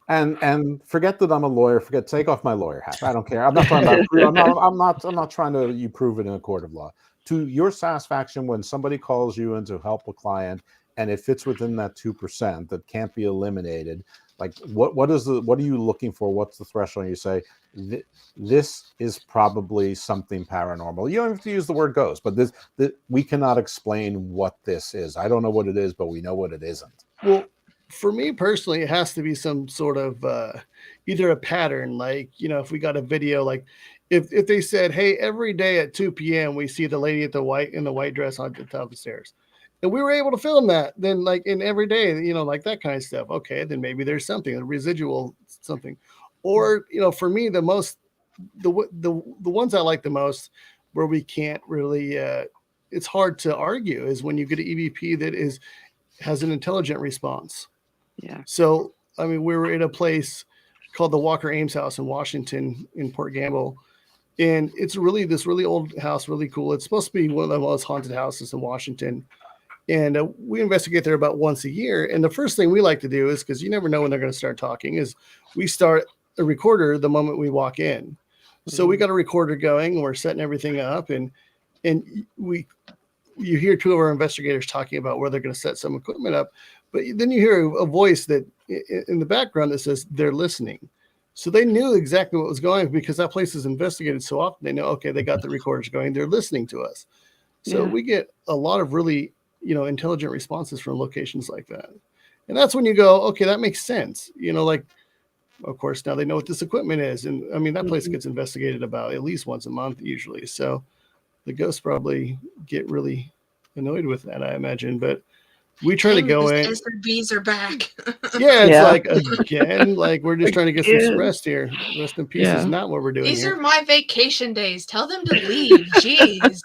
and forget that I'm a lawyer. Take off my lawyer hat. I don't care. I'm not talking about. I'm not trying to you prove it in a court of law. To your satisfaction, when somebody calls you in to help a client and it fits within that 2% that can't be eliminated, like what are you looking for? What's the threshold? You say this is probably something paranormal. You don't have to use the word ghost, but this we cannot explain what this is. I don't know what it is, but we know what it isn't. Well, for me personally, it has to be some sort of either a pattern, like, if we got a video, like if they said, hey, every day at 2 p.m. we see the lady in the white dress on the top of the stairs, and we were able to film that, then like in every day, like that kind of stuff. Okay, then maybe there's something, a residual something. Or, for me, the ones I like the most where we can't really, it's hard to argue is when you get an EVP that has an intelligent response. Yeah. So, I mean, we were at a place called the Walker Ames House in Washington in Port Gamble. And it's this really old house, really cool. It's supposed to be one of the most haunted houses in Washington. And we investigate there about once a year. And the first thing we like to do is, because you never know when they're going to start talking, is we start a recorder the moment we walk in. Mm-hmm. So we got a recorder going and we're setting everything up. And you hear two of our investigators talking about where they're going to set some equipment up. But then you hear a voice that in the background that says they're listening. So they knew exactly what was going on because that place is investigated so often. They know, okay, they got the recorders going. They're listening to us. So we get a lot of really, intelligent responses from locations like that. And that's when you go, okay, that makes sense. Like, of course, now they know what this equipment is. And I mean, that place gets investigated about at least once a month usually. So the ghosts probably get really annoyed with that, I imagine. But we try to go in. SRBs are back. It's like, again, like we're just trying to get some rest here. Rest in peace is not what we're doing. These are my vacation days. Tell them to leave. Jeez.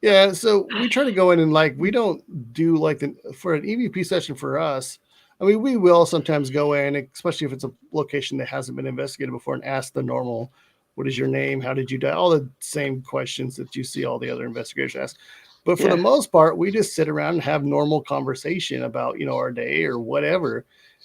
Yeah. So we try to go in and like, we don't do like for an EVP session for us. I mean, we will sometimes go in, especially if it's a location that hasn't been investigated before, and ask the normal, what is your name? How did you die? All the same questions that you see all the other investigators ask. But for the most part, we just sit around and have normal conversation about, our day or whatever.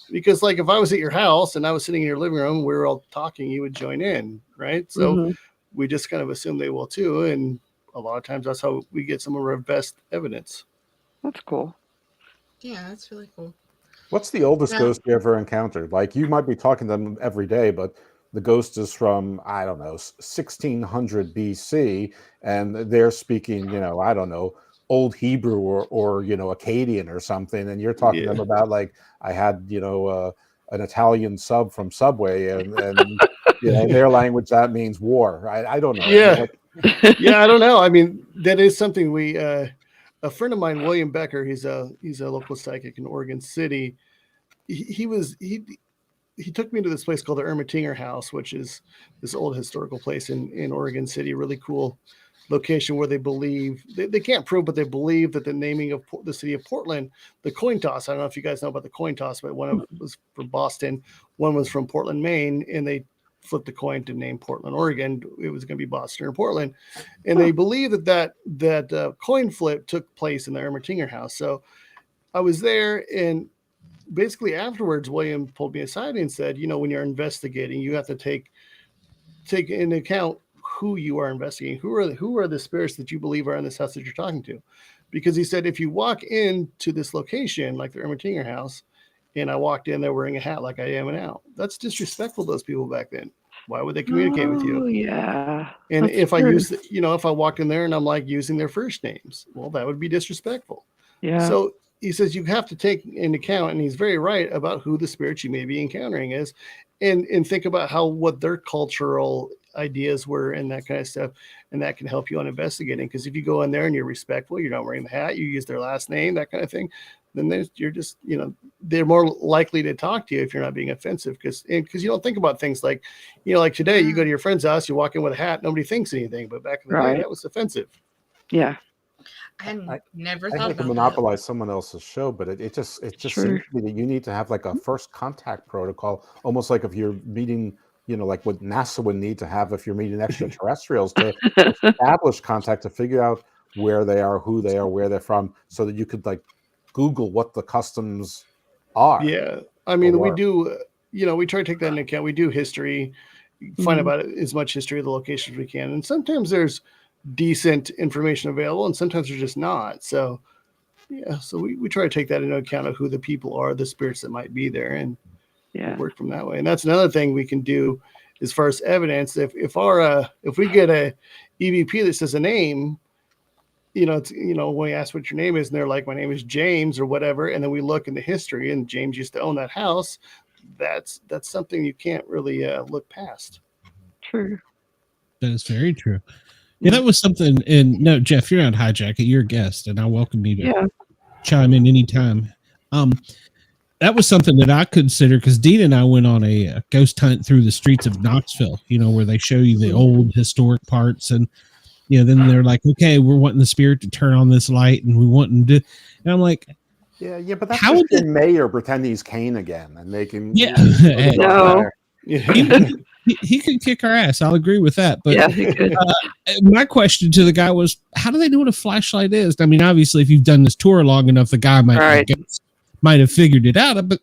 Because like if I was at your house and I was sitting in your living room, we were all talking, you would join in, right? So we just kind of assume they will too. And a lot of times that's how we get some of our best evidence. That's cool. Yeah, that's really cool. What's the oldest ghost you ever encountered? Like you might be talking to them every day, but the ghost is from, I don't know, 1600 BC, and they're speaking, I don't know, old Hebrew or Akkadian or something, and you're talking to them about like I had an Italian sub from Subway, and in their language that means war. I don't know. Yeah, yeah, I don't know. I mean, that is something we a friend of mine, William Becker, he's a local psychic in Oregon City. He took me to this place called the Ermitinger House, which is this old historical place in Oregon City, really cool location where they believe, they can't prove, but they believe that the naming of the city of Portland, the coin toss, I don't know if you guys know about the coin toss, but one of it was from Boston, one was from Portland, Maine, and they flipped the coin to name Portland, Oregon. It was going to be Boston or Portland. And they believe that coin flip took place in the Ermitinger House. So I was there, and basically afterwards, William pulled me aside and said, when you're investigating, you have to take into account who you are investigating, who are the spirits that you believe are in this house that you're talking to. Because he said, if you walk into this location, like the Ermitinger House, and I walked in there wearing a hat like I am now, that's disrespectful to those people back then. Why would they communicate with you? Yeah. And if I use, if I walked in there and I'm like using their first names, well, that would be disrespectful. Yeah. So he says you have to take into account, and he's very right about who the spirits you may be encountering is, and think about what their cultural ideas were and that kind of stuff, and that can help you on investigating. Because if you go in there and you're respectful, you're not wearing the hat, you use their last name, that kind of thing, then you're just they're more likely to talk to you if you're not being offensive. Because you don't think about things like like today, you go to your friend's house, you walk in with a hat, nobody thinks anything, but back in the day that was offensive. Yeah. I never I thought hate about to monopolize someone else's show, but it just seems to me that you need to have like a first contact protocol, almost like if you're meeting, like what NASA would need to have if you're meeting extraterrestrials, to establish contact, to figure out where they are, who they are, where they're from, so that you could like Google what the customs are. Yeah, I mean, we do. We try to take that into account. We do history, find about as much history of the locations as we can, and sometimes there's decent information available, and sometimes they're just not. So so we try to take that into account of who the people are, the spirits that might be there, and work from that way. And that's another thing we can do as far as evidence. If we get a EVP that says a name, it's when we ask what your name is, and they're like, my name is James or whatever, and then we look in the history, and James used to own that house, that's something you can't really look past. True. That is very true. Yeah, that was something. And no, Jeff, you're not hijacking. You're a guest, and I welcome you to chime in anytime. That was something that I consider, because Dean and I went on a ghost hunt through the streets of Knoxville, where they show you the old historic parts, and then they're like, okay, we're wanting the spirit to turn on this light, and we want them to. And I'm like, yeah, but that's how the mayor pretend he's Kane again and make him. Yeah, no. He could kick our ass. I'll agree with that. But my question to the guy was, how do they know what a flashlight is? I mean, obviously, if you've done this tour long enough, the guy might have figured it out. But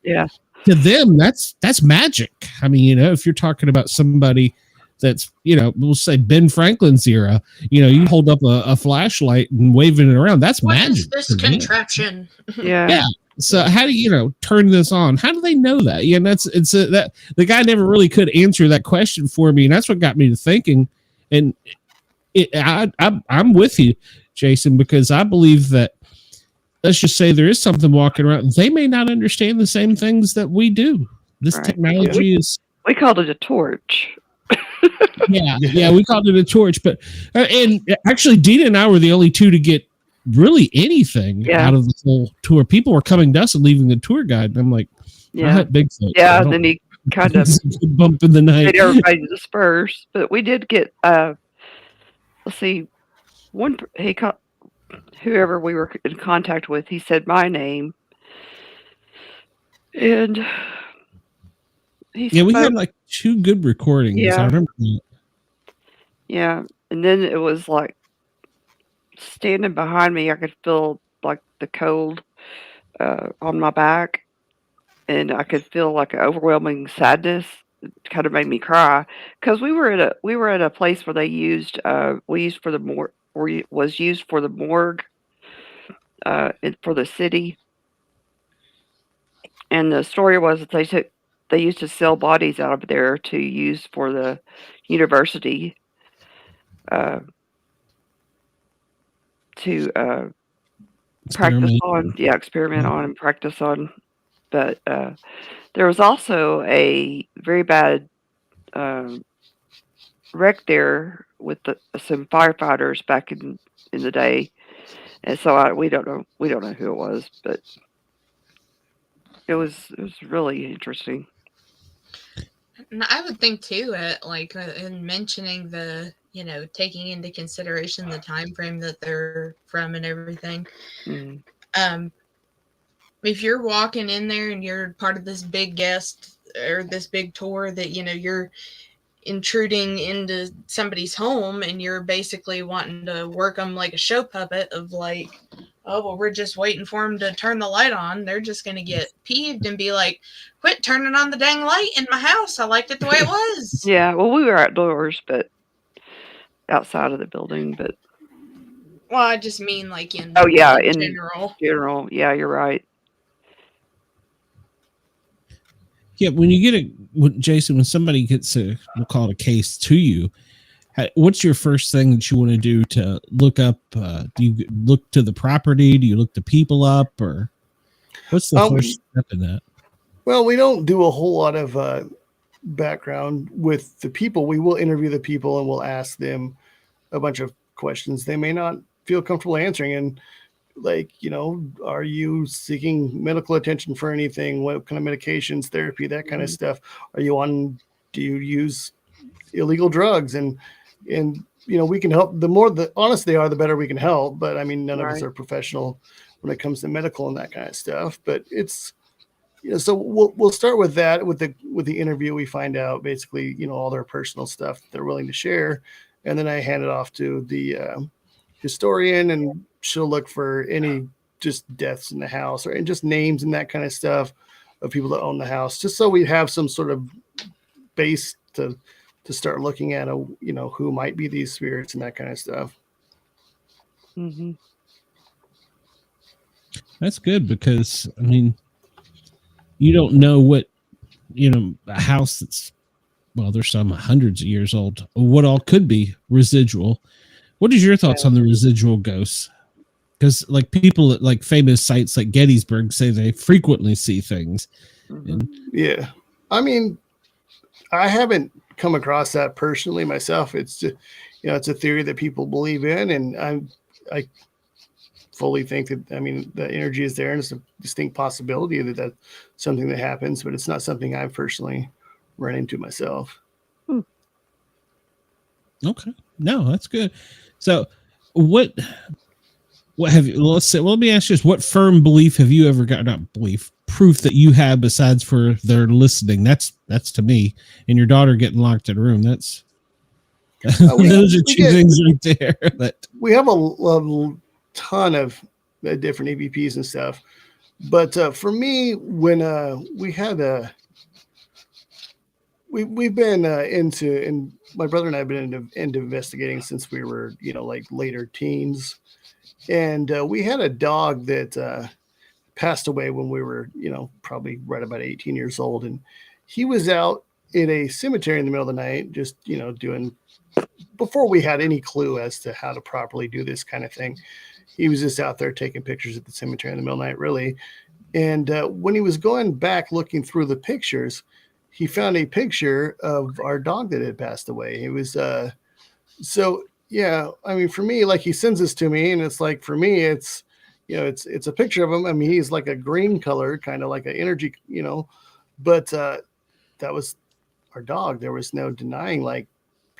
to them, that's magic. I mean, if you're talking about somebody that's, we'll say Ben Franklin's era, you hold up a flashlight and waving it around. That's magic. What is this contraption? Yeah. So how do you turn this on? How do they know that? Yeah, that the guy never really could answer that question for me, and that's what got me to thinking. And I'm with you, Jason, because I believe that, let's just say there is something walking around. They may not understand the same things that we do. This technology is. We called it a torch. Yeah, we called it a torch. But and actually, Dina and I were the only two to get really anything out of the whole tour. People were coming to us and leaving the tour guide, and I'm like, Bigfoot. Yeah, and then he kind of bump in the night. made everybody disperse. But we did get let's see, whoever we were in contact with, he said my name, and we had like 2 good recordings. I remember that. Yeah, and then it was like standing behind me, I could feel like the cold on my back, and I could feel like an overwhelming sadness. It kind of made me cry, because we were at a place where they used used for the morgue for the city, and the story was that they used to sell bodies out of there to use for the university to practice on. Yeah, experiment on and practice on. But there was also a very bad wreck there with some firefighters back in the day, and so we don't know who it was, but it was really interesting. And I would think too, in mentioning the, taking into consideration the time frame that they're from and everything. Mm. If you're walking in there and you're part of this big guest or this big tour that, you're intruding into somebody's home and you're basically wanting to work them like a show puppet of like, oh, well, we're just waiting for them to turn the light on. They're just going to get peeved and be like, quit turning on the dang light in my house. I liked it the way it was. Yeah, well, we were outdoors, but outside of the building, but. Well, I just mean like in general. General, yeah, you're right. Yeah, when you get Jason, when somebody gets we'll call it a case to you, what's your first thing that you want to do to look up? Do you look to the property? Do you look the people up? Or what's the first step in that? Well, we don't do a whole lot of background with the people. We will interview the people and we'll ask them a bunch of questions they may not feel comfortable answering. And like, are you seeking medical attention for anything? What kind of medications, therapy, that kind of stuff? Do you use illegal drugs? And we can help. The more honest they are, the better we can help. But I mean, none of us are professional when it comes to medical and that kind of stuff. But it's, so we'll start with that. With the interview, we find out basically, all their personal stuff they're willing to share. And then I hand it off to the historian, and she'll look for any just deaths in the house and just names and that kind of stuff of people that own the house, just so we have some sort of base to start looking at, who might be these spirits and that kind of stuff. Mm-hmm. That's good because, I mean, you don't know what, a house that's, well, there's some hundreds of years old, what all could be residual. What is your thoughts on the residual ghosts? Because like people at like famous sites like Gettysburg say they frequently see things. And, yeah. I mean, I haven't come across that personally myself. It's just, it's a theory that people believe in. And I fully think that, I mean, the energy is there and it's a distinct possibility that that's something that happens, but it's not something I've personally run into myself. Okay. No, that's good. So what have you, let me ask you this, what firm belief have you ever got, not belief, proof that you have besides for their listening? That's to me, and your daughter getting locked in a room. That's, those are two things right there. That we have a ton of different EVPs and stuff. But for me, when we had we've been into, and my brother and I have been into investigating since we were, like later teens. And we had a dog that passed away when we were, probably right about 18 years old. And he was out in a cemetery in the middle of the night, just, doing, before we had any clue as to how to properly do this kind of thing. He was just out there taking pictures at the cemetery in the middle of the night, really. And when he was going back looking through the pictures, he found a picture of our dog that had passed away. It was, so yeah, I mean, for me, like he sends this to me and it's like, for me, it's, it's a picture of him. I mean, he's like a green color, kind of like an energy, but that was our dog. There was no denying, like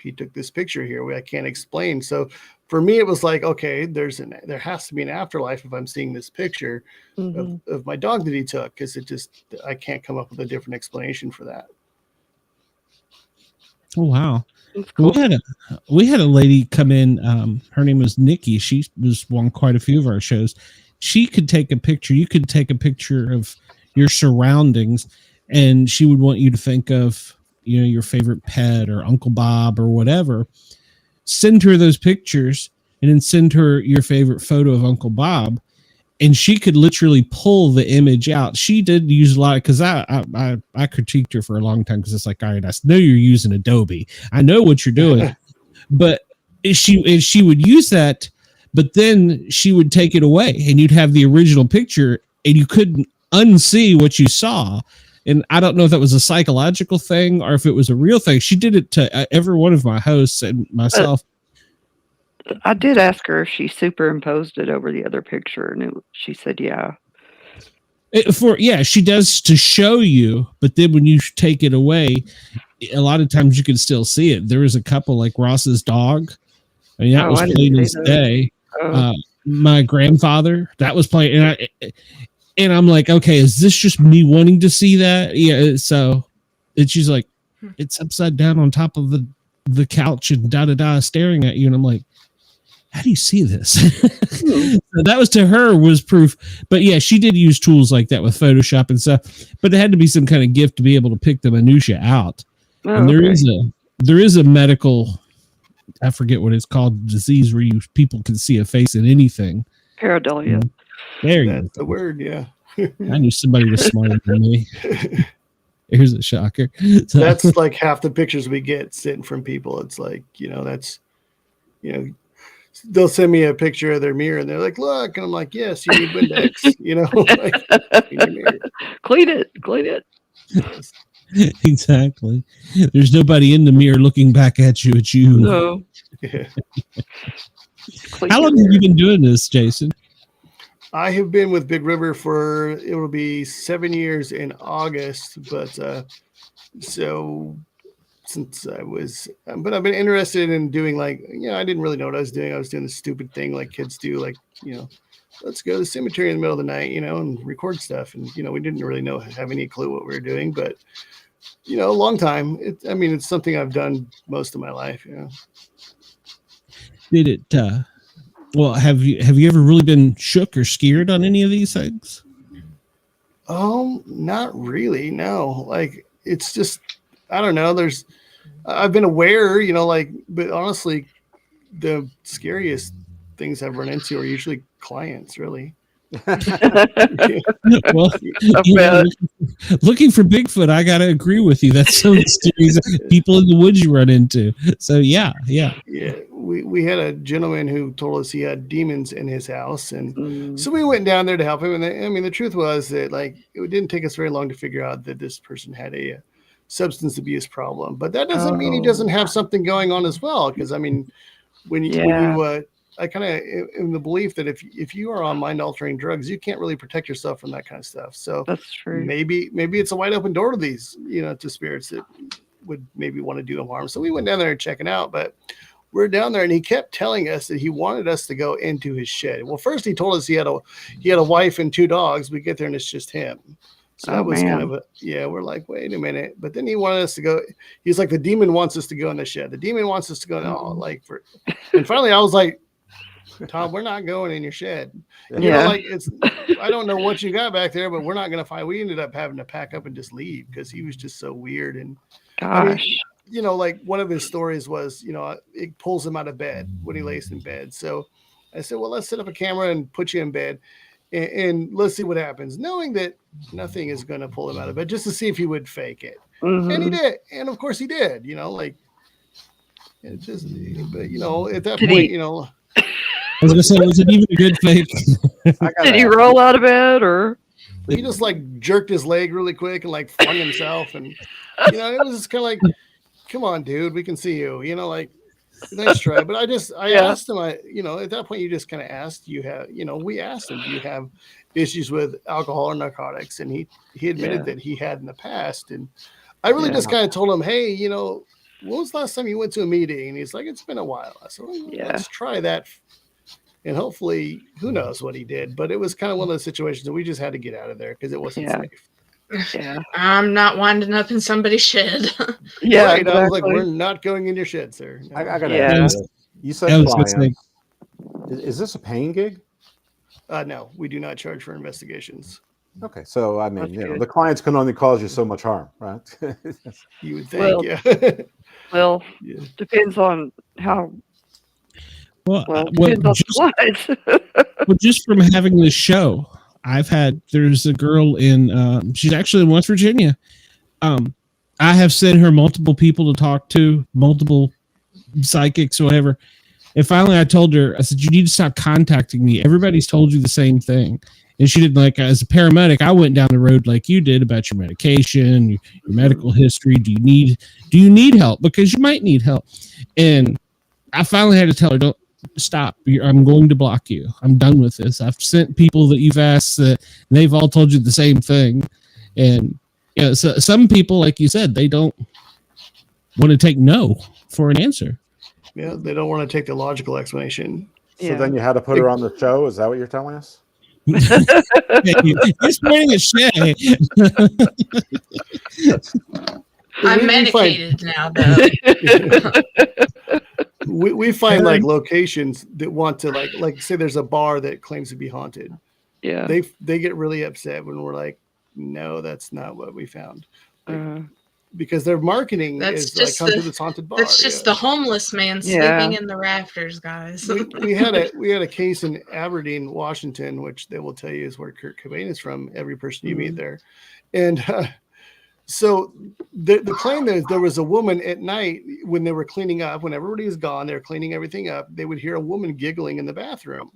he took this picture here. I can't explain. So for me, it was like, okay, there has to be an afterlife if I'm seeing this picture of my dog that he took, because I can't come up with a different explanation for that. Oh wow! Cool. We had a lady come in. Her name was Nikki. She was on quite a few of our shows. She could take a picture. You could take a picture of your surroundings, and she would want you to think of your favorite pet or Uncle Bob or whatever. Send her those pictures and then send her your favorite photo of Uncle Bob, and she could literally pull the image out. She did use a lot, because I critiqued her for a long time, because it's like, all right, I know you're using Adobe, I know what you're doing, but she would use that, but then she would take it away and you'd have the original picture and you couldn't unsee what you saw. And I don't know if that was a psychological thing or if it was a real thing. She did it to every one of my hosts and myself. I did ask her if she superimposed it over the other picture, and she said, yeah. She does to show you, but then when you take it away, a lot of times you can still see it. There was a couple like Ross's dog. I mean, that was plain as day. My grandfather, that was playing, and I'm like, okay, is this just me wanting to see that? Yeah. So, and she's like, it's upside down on top of the couch and staring at you, and I'm like, how do you see this? So that was to her was proof. But yeah, she did use tools like that with Photoshop and stuff. But it had to be some kind of gift to be able to pick the minutia out. And there is a medical, I forget what it's called, disease where people can see a face in anything. Pareidolia. There you That's the word, yeah. I knew somebody was smarter than me. Here's a shocker. So, that's like half the pictures we get sent from people. It's like, they'll send me a picture of their mirror and they're like, look, and I'm like, yes, you need Windex, clean it. Yes. Exactly. There's nobody in the mirror looking back at you. It's you. No. Yeah. How long have you been doing this, Jason? I have been with Big River it will be 7 years in August, but since but I've been interested in doing I didn't really know what I was doing. I was doing this stupid thing like kids do, let's go to the cemetery in the middle of the night, and record stuff. And, we didn't really have any clue what we were doing, but, a long time. It's something I've done most of my life. Did it, have you ever really been shook or scared on any of these things? Not really. No, it's just, I don't know. I've been aware, but honestly, the scariest things I've run into are usually clients, really. Well, looking for Bigfoot, I gotta agree with you. That's so mysterious. People in the woods you run into. So yeah. We had a gentleman who told us he had demons in his house, and so we went down there to help him. And the truth was that it didn't take us very long to figure out that this person had a substance abuse problem, but that doesn't mean he doesn't have something going on as well. Because I kind of in the belief that if you are on mind altering drugs, you can't really protect yourself from that kind of stuff. So that's true. Maybe it's a wide open door to these, to spirits that would maybe want to do him harm. So we went down there and checking out, but we're down there and he kept telling us that he wanted us to go into his shed. Well, first he told us he had a wife and 2 dogs. We get there and it's just him. So that was kind of we're like, wait a minute. But then he wanted us to go. He's like, the demon wants us to go in the shed. The demon wants us to go. And finally I was like, Tom, we're not going in your shed. I don't know what you got back there, but we're not going to find. We ended up having to pack up and just leave because he was just so weird. And gosh, one of his stories was, it pulls him out of bed when he lays in bed. So I said, well, let's set up a camera and put you in bed and let's see what happens, knowing that nothing is going to pull him out of bed, just to see if he would fake it. Mm-hmm. And he did. And of course he did, it just, but at that point, I was gonna say, was it even a good fake? Did he roll out of bed, or he just jerked his leg really quick and flung himself, and it was just kind of like, come on, dude, we can see you, nice try. But I asked him, at that point you just kind of asked, we asked him, do you have issues with alcohol or narcotics? And he admitted that he had in the past, and I really just kind of told him, hey, when was the last time you went to a meeting? And he's like, it's been a while. I said, well, let's try that. And hopefully, who knows what he did, but it was kind of one of those situations that we just had to get out of there because it wasn't safe. Yeah. I'm not winding up in somebody's shed. Yeah. Right. Exactly. I was like, we're not going in your shed, sir. No. I got to ask you said clients. Is this a paying gig? No, we do not charge for investigations. Okay. So, the clients can only cause you so much harm, right? You would think, Well, depends on how. Just from having this show, there's a girl in, she's actually in West Virginia. I have sent her multiple people to talk to, multiple psychics or whatever. And finally, I told her, I said, you need to stop contacting me. Everybody's told you the same thing. And she didn't like, as a paramedic, I went down the road like you did about your medication, your medical history. Do you need help? Because you might need help. And I finally had to tell her, don't stop. I'm going to block you. I'm done with this. I've sent people that you've asked that they've all told you the same thing. And so some people, like you said, they don't want to take no for an answer. Yeah, they don't want to take the logical explanation. So then you had to put her on the show. Is that what you're telling us? This morning is Shay. I'm medicated now, though. we find like locations that want to like say there's a bar that claims to be haunted. Yeah. They get really upset when we're like, no, that's not what we found. Because their marketing is like, come to this haunted bar. That's just the homeless man sleeping in the rafters, guys. we had a case in Aberdeen, Washington, which they will tell you is where Kurt Cobain is from. Every person you meet there, and so the claim is there was a woman at night when they were cleaning up. When everybody was gone, they're cleaning everything up. They would hear a woman giggling in the bathroom.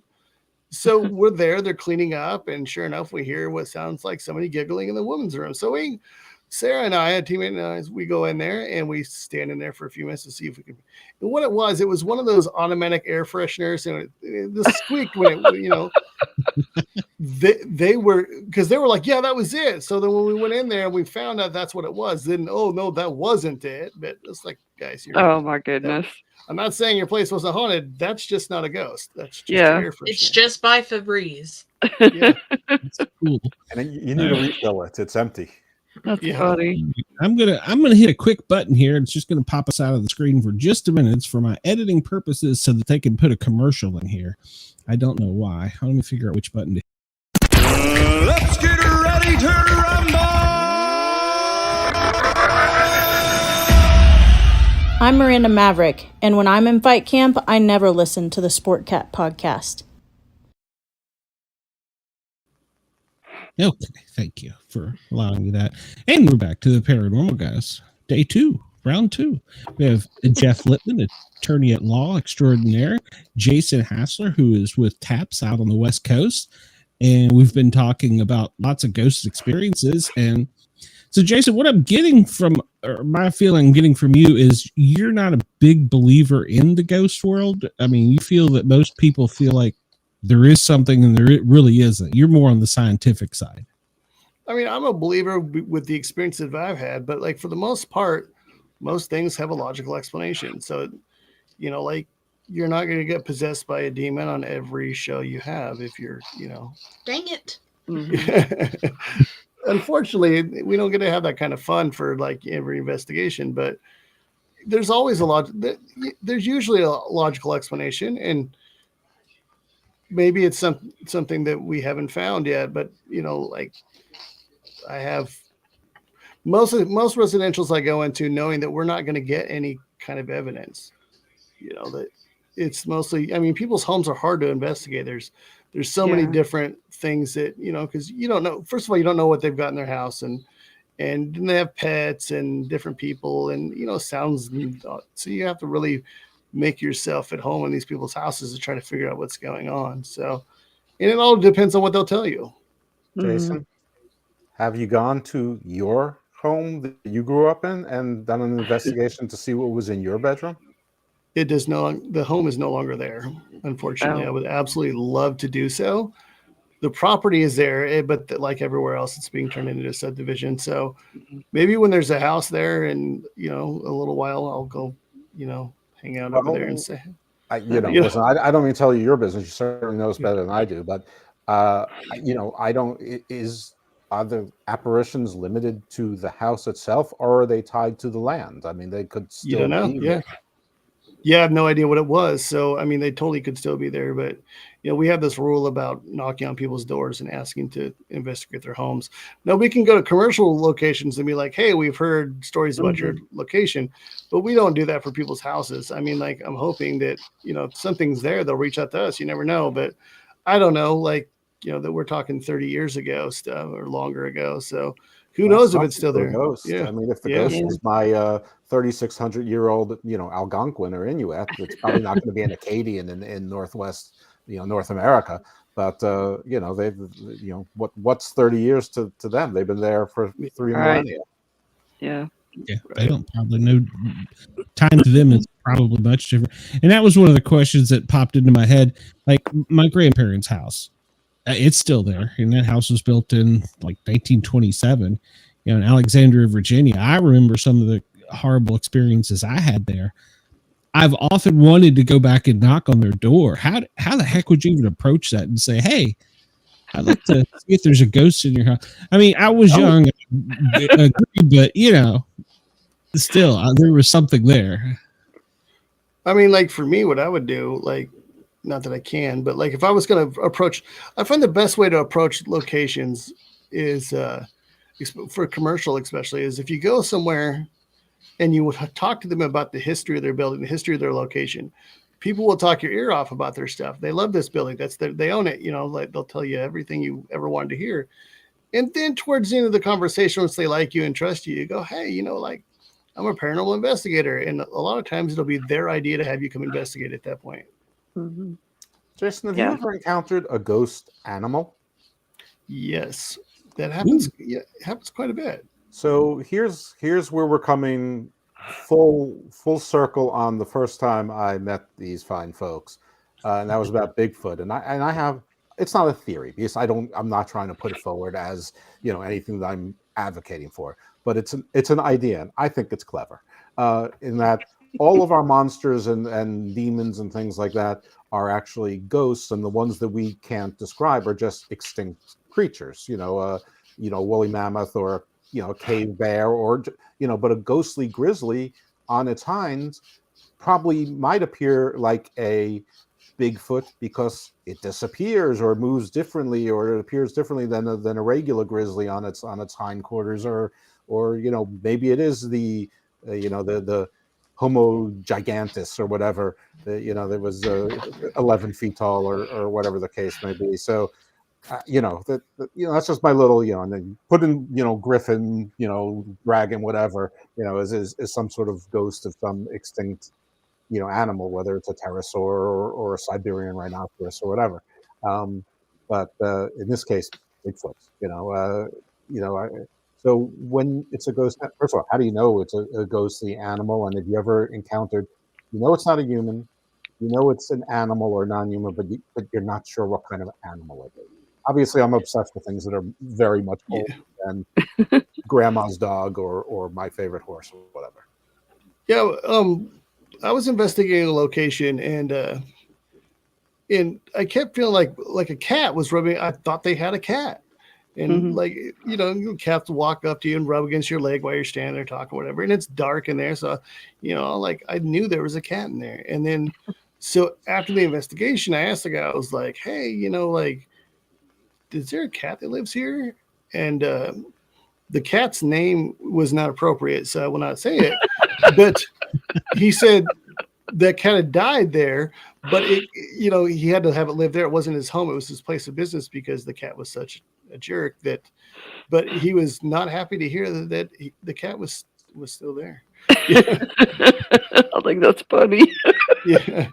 So we're there, they're cleaning up, and sure enough, we hear what sounds like somebody giggling in the woman's room. So Sarah and I, a teammate and I, we go in there and we stand in there for a few minutes to see if we can. And what it was one of those automatic air fresheners, and the squeak when it, they were, because they were like, yeah, that was it. So then when we went in there and we found out that's what it was, then oh no, that wasn't it. But it's like, guys, oh my goodness. I'm not saying your place wasn't haunted. That's just not a ghost. That's just air freshener. It's just by Febreze. Yeah, that's cool. And you need to refill it. It's empty. That's funny. I'm gonna hit a quick button here. It's just gonna pop us out of the screen for just a minute. It's for my editing purposes so that they can put a commercial in here. I don't know why. Let me figure out which button to. Let's get ready to rumble! I'm Miranda Maverick, and when I'm in fight camp, I never listen to the Sport Cat podcast. Okay, thank you for allowing me that. And we're back to the Paranormal Guys. Day 2, round 2. We have Jeff Lippman, attorney at law extraordinaire, Jason Hassler, who is with TAPS out on the West Coast. And we've been talking about lots of ghost experiences. And so, Jason, what I'm getting from, or my feeling I'm getting from you is you're not a big believer in the ghost world. I mean, you feel that most people feel like there is something and there really isn't. You're more on the scientific side. I mean, I'm a believer with the experiences that I've had, but like for the most part, most things have a logical explanation. So, like you're not going to get possessed by a demon on every show you have if you're, Dang it. Mm-hmm. Unfortunately, we don't get to have that kind of fun for like every investigation, but there's always there's usually a logical explanation, and maybe it's something that we haven't found yet, but like I have most residentials I go into knowing that we're not going to get any kind of evidence, that it's mostly, I mean, people's homes are hard to investigate. There's so many different things that, because you don't know, first of all, you don't know what they've got in their house, and then they have pets and different people and, sounds. So you have to really make yourself at home in these people's houses to try to figure out what's going on. So, and it all depends on what they'll tell you. Jason, have you gone to your home that you grew up in and done an investigation to see what was in your bedroom? The home is no longer there. Unfortunately, I would absolutely love to do so. The property is there, but like everywhere else, it's being turned into a subdivision. So maybe when there's a house there and, a little while, I'll go, hang out over there and say, listen, I don't mean to tell you your business. You certainly know it's better than I do, but, are the apparitions limited to the house itself, or are they tied to the land? I mean, they could still be there. Yeah, I have no idea what it was. So, I mean, they totally could still be there. But, we have this rule about knocking on people's doors and asking to investigate their homes. Now, we can go to commercial locations and be like, hey, we've heard stories about your location. But we don't do that for people's houses. I mean, like, I'm hoping that, if something's there, they'll reach out to us. You never know. But I don't know, like, that we're talking 30 years ago stuff or longer ago. So, Who knows if it's still there? Ghost. Yeah. I mean, if the ghost is my 3,600-year-old, Algonquin or Inuit, it's probably not going to be an Acadian in Northwest, North America. But what's 30 years to them? They've been there for 3 millennia. Yeah. Yeah, they don't probably know. Time to them is probably much different. And that was one of the questions that popped into my head. Like my grandparents' house, it's still there, and that house was built in like 1927. In Alexandria, Virginia. I remember some of the horrible experiences I had there. I've often wanted to go back and knock on their door. How the heck would you even approach that and say, "Hey, I'd like to see if there's a ghost in your house"? I mean, I was young, but still, there was something there. I mean, like for me, what I would do, like, not that I can, but like if I was going to approach, I find the best way to approach locations is for commercial, especially, is if you go somewhere and you would talk to them about the history of their building, the history of their location. People will talk your ear off about their stuff. They love this building. They own it. Like they'll tell you everything you ever wanted to hear. And then towards the end of the conversation, once they like you and trust you, you go, hey, like I'm a paranormal investigator. And a lot of times it'll be their idea to have you come investigate at that point. Mm-hmm. Jason, have you ever encountered a ghost animal? Yes, that happens. Yeah, it happens quite a bit. So here's where we're coming full circle on the first time I met these fine folks, and that was about Bigfoot. And I have, it's not a theory because I'm not trying to put it forward as anything that I'm advocating for, but it's an idea, and I think it's clever. In that all of our monsters and demons and things like that are actually ghosts, and the ones that we can't describe are just extinct creatures. Woolly mammoth or a cave bear or but a ghostly grizzly on its hinds probably might appear like a Bigfoot because it disappears or moves differently or it appears differently than a regular grizzly on its hindquarters or maybe it is the Homo gigantus or whatever that was 11 feet tall or whatever the case may be. So that's just my little and then put in griffin dragon whatever is some sort of ghost of some extinct animal, whether it's a pterosaur or a Siberian rhinoceros or whatever. But in this case, Bigfoot. So when it's a ghost, first of all, how do you know it's a ghostly animal? And have you ever encountered? It's not a human. It's an animal or non-human, but you're not sure what kind of animal it is. Obviously, I'm obsessed with things that are very much older than grandma's dog or my favorite horse or whatever. Yeah, I was investigating a location and I kept feeling like a cat was rubbing. I thought they had a cat, and cats walk up to you and rub against your leg while you're standing there talking, whatever. And it's dark in there, so I knew there was a cat in there. And then, so after the investigation, I asked the guy. I was like, hey, is there a cat that lives here? And the cat's name was not appropriate, so I will not say it. But he said that cat had died there, but he had to have it live there. It wasn't his home; it was his place of business because the cat was such a jerk that. But he was not happy to hear that the cat was still there. Yeah. I think that's funny. Yeah.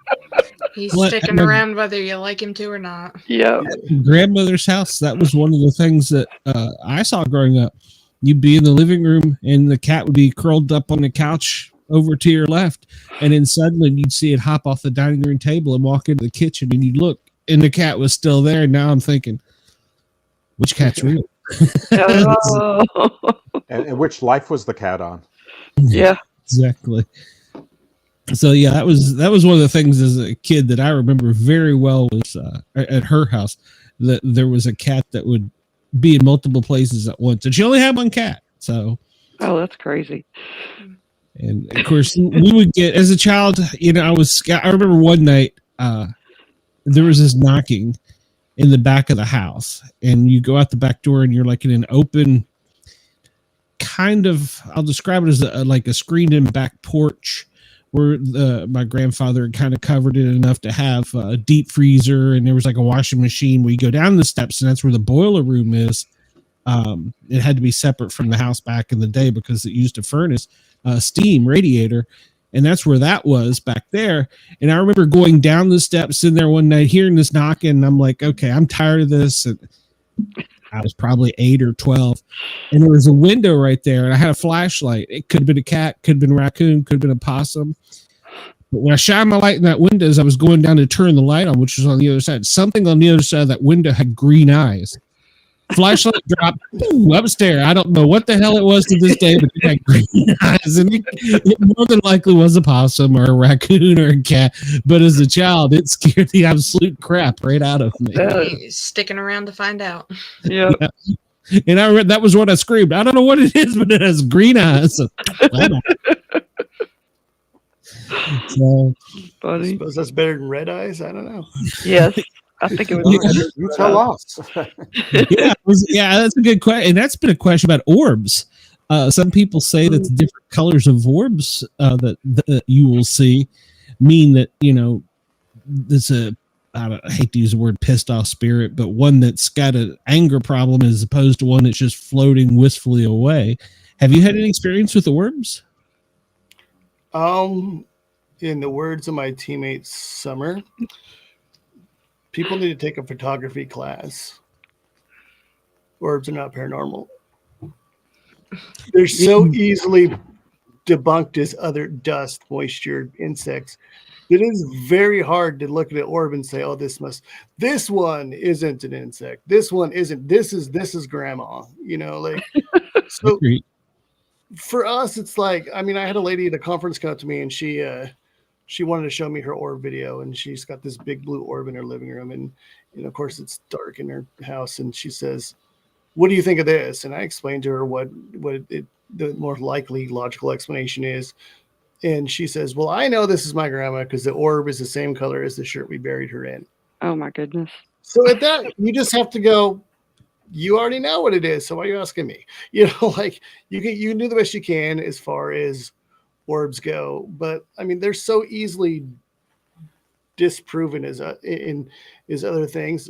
He's sticking around whether you like him to or not. Yeah. Grandmother's house, that was one of the things that I saw growing up. You'd be in the living room and the cat would be curled up on the couch over to your left. And then suddenly you'd see it hop off the dining room table and walk into the kitchen and you'd look and the cat was still there. And now I'm thinking, which cat's real? And which life was the cat on? Yeah. Exactly. So yeah, that was one of the things as a kid that I remember very well was at her house that there was a cat that would be in multiple places at once, and she only had one cat. So, that's crazy. And of course, we would get as a child. I remember one night there was this knocking in the back of the house, and you go out the back door, and you're like in an open kind of. I'll describe it as like a screened-in back porch. Where my grandfather had kind of covered it enough to have a deep freezer, and there was like a washing machine where you go down the steps, and that's where the boiler room is. It had to be separate from the house back in the day because it used a furnace, steam radiator. And that's where that was back there. And I remember going down the steps in there one night, hearing this knocking. And I'm like, okay, I'm tired of this. And I was probably 8 or 12. And there was a window right there. And I had a flashlight. It could have been a cat, could have been a raccoon, could have been a possum. But when I shined my light in that window, as I was going down to turn the light on, which was on the other side, something on the other side of that window had green eyes. Flashlight dropped upstairs. I don't know what the hell it was to this day, but it had green eyes, and it more than likely was a possum or a raccoon or a cat. But as a child, it scared the absolute crap right out of me. Sticking around to find out. Yeah. And I read that was what I screamed. I don't know what it is, but it has green eyes. So, Funny. I suppose that's better than red eyes. I don't know. Yes. I think it was. You tell us. Yeah, that's a good question. And that's been a question about orbs. Some people say that the different colors of orbs that you will see mean that, there's I hate to use the word pissed off spirit, but one that's got an anger problem as opposed to one that's just floating wistfully away. Have you had any experience with orbs? In the words of my teammate Summer, people need to take a photography class. Orbs are not paranormal. They're so easily debunked as other dust, moisture, insects. It is very hard to look at an orb and say, "Oh, this one isn't an insect. This one isn't. This is grandma." So for us, it's like, I had a lady at a conference come up to me, and she wanted to show me her orb video, and she's got this big blue orb in her living room, and of course it's dark in her house, and she says, "What do you think of this?" And I explained to her what the more likely logical explanation is, and she says, "Well, I know this is my grandma because the orb is the same color as the shirt we buried her in." Oh my goodness! So at that, you just have to go, you already know what it is, so why are you asking me? You can do the best you can as far as orbs go, but they're so easily disproven as other things.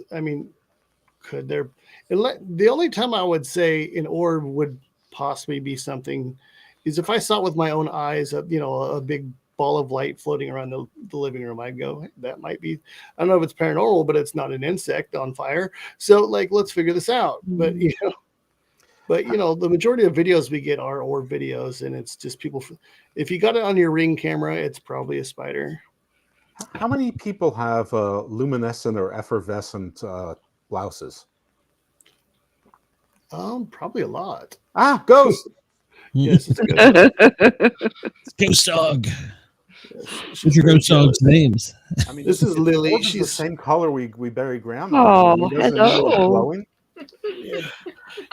Could there? The only time I would say an orb would possibly be something is if I saw it with my own eyes, a big ball of light floating around the living room. I'd go, hey, that might be. I don't know if it's paranormal, but it's not an insect on fire. So let's figure this out. But the majority of videos we get are orb videos, and it's just people. If you got it on your Ring camera, it's probably a spider. How many people have luminescent or effervescent blouses? Probably a lot. Ghost. Yes, it's a ghost. It's Ghost Dog. Yes, what's your ghost dog's names? This is Lily. She's the same color we bury grandma. Oh, hello.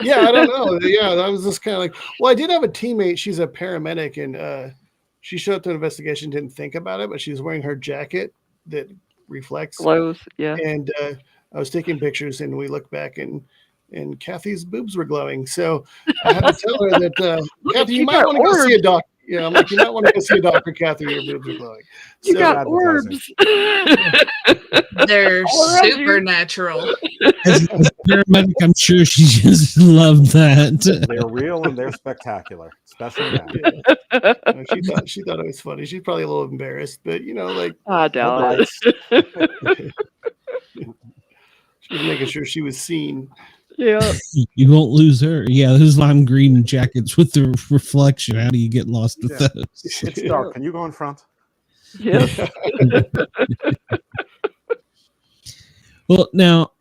Yeah, I don't know. Yeah, I was just kind of like, well, I did have a teammate. She's a paramedic, and she showed up to an investigation, didn't think about it, but she was wearing her jacket that reflects. Glows, yeah. And I was taking pictures, and we looked back, and Kathy's boobs were glowing. So I had to tell her that, Kathy, you might want to go see a doctor. Yeah, I'm like, you might want to go see a doctor, Kathy, your boobs are glowing. You got orbs. They're supernatural. As a paramedic, I'm sure she just loved that. They're real and they're spectacular, especially now. Yeah. She thought it was funny. She's probably a little embarrassed, but I doubt it. She was making sure she was seen. Yeah. You won't lose her. Yeah, those lime green jackets with the reflection. How do you get lost with those? It's dark. Can you go in front? Yeah. Well, now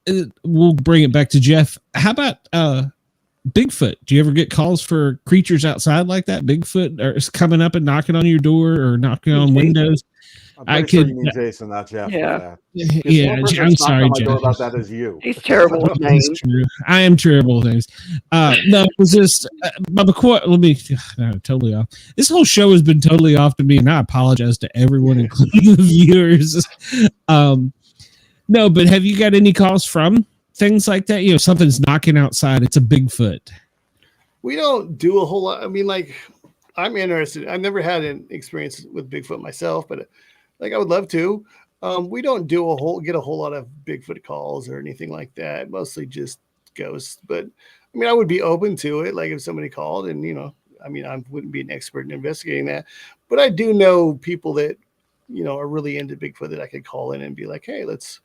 we'll bring it back to Jeff. How about Bigfoot? Do you ever get calls for creatures outside like that? Bigfoot is coming up and knocking on your door or knocking on windows? I'm sure you mean Jason, not Jeff. Yeah. Yeah, I'm sorry, Jeff. About that is you. He's terrible with names. True. I am terrible with names. No, it was just, let me, totally off. This whole show has been totally off to me, and I apologize to everyone, including the viewers. No, but have you got any calls from things like that? Something's knocking outside. It's a Bigfoot. We don't do a whole lot. I'm interested. I've never had an experience with Bigfoot myself, but I would love to. We don't get a whole lot of Bigfoot calls or anything like that. Mostly just ghosts, but I mean, I would be open to it. Like if somebody called and, I mean, I wouldn't be an expert in investigating that, but I do know people that, are really into Bigfoot that I could call in and be like, hey, let's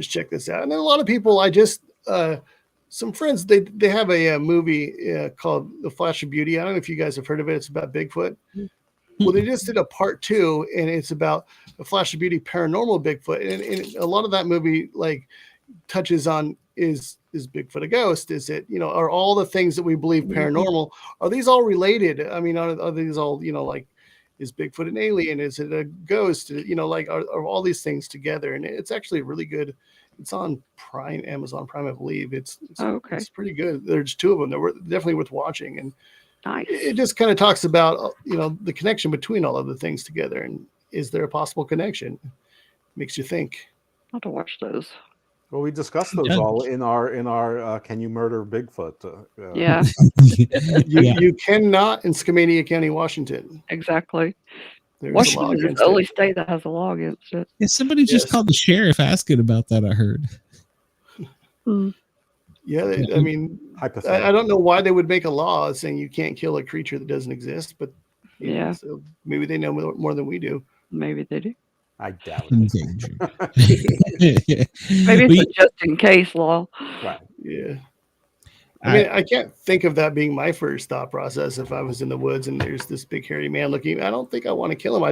check this out. And then a lot of people, some friends, they have a movie called The Flash of Beauty. I don't know if you guys have heard of it. It's about Bigfoot. Well, they just did a part 2, and it's about The Flash of Beauty paranormal Bigfoot. And a lot of that movie like touches on is Bigfoot a ghost? Is it, are all the things that we believe paranormal, are these all related? I mean, are these all, like, is Bigfoot an alien? Is it a ghost? Like are all these things together? And it's actually really good. It's on Prime, Amazon Prime, I believe. It's pretty good. There's 2 of them that were definitely worth watching. And nice. It just kind of talks about, the connection between all of the things together. And is there a possible connection? Makes you think. I'll have to watch those. Well, we discussed those all in our Can You Murder Bigfoot? Yeah. You cannot in Skamania County, Washington. Exactly. There's Washington is the only state that has a law against it. Yeah, somebody just called the sheriff asking about that, I heard. Yeah, I mean, I don't know why they would make a law saying you can't kill a creature that doesn't exist, but so maybe they know more than we do. Maybe they do. I doubt it. Maybe it's a just in case law. Right. Yeah. I mean, I can't think of that being my first thought process. If I was in the woods and there's this big hairy man looking, I don't think I want to kill him.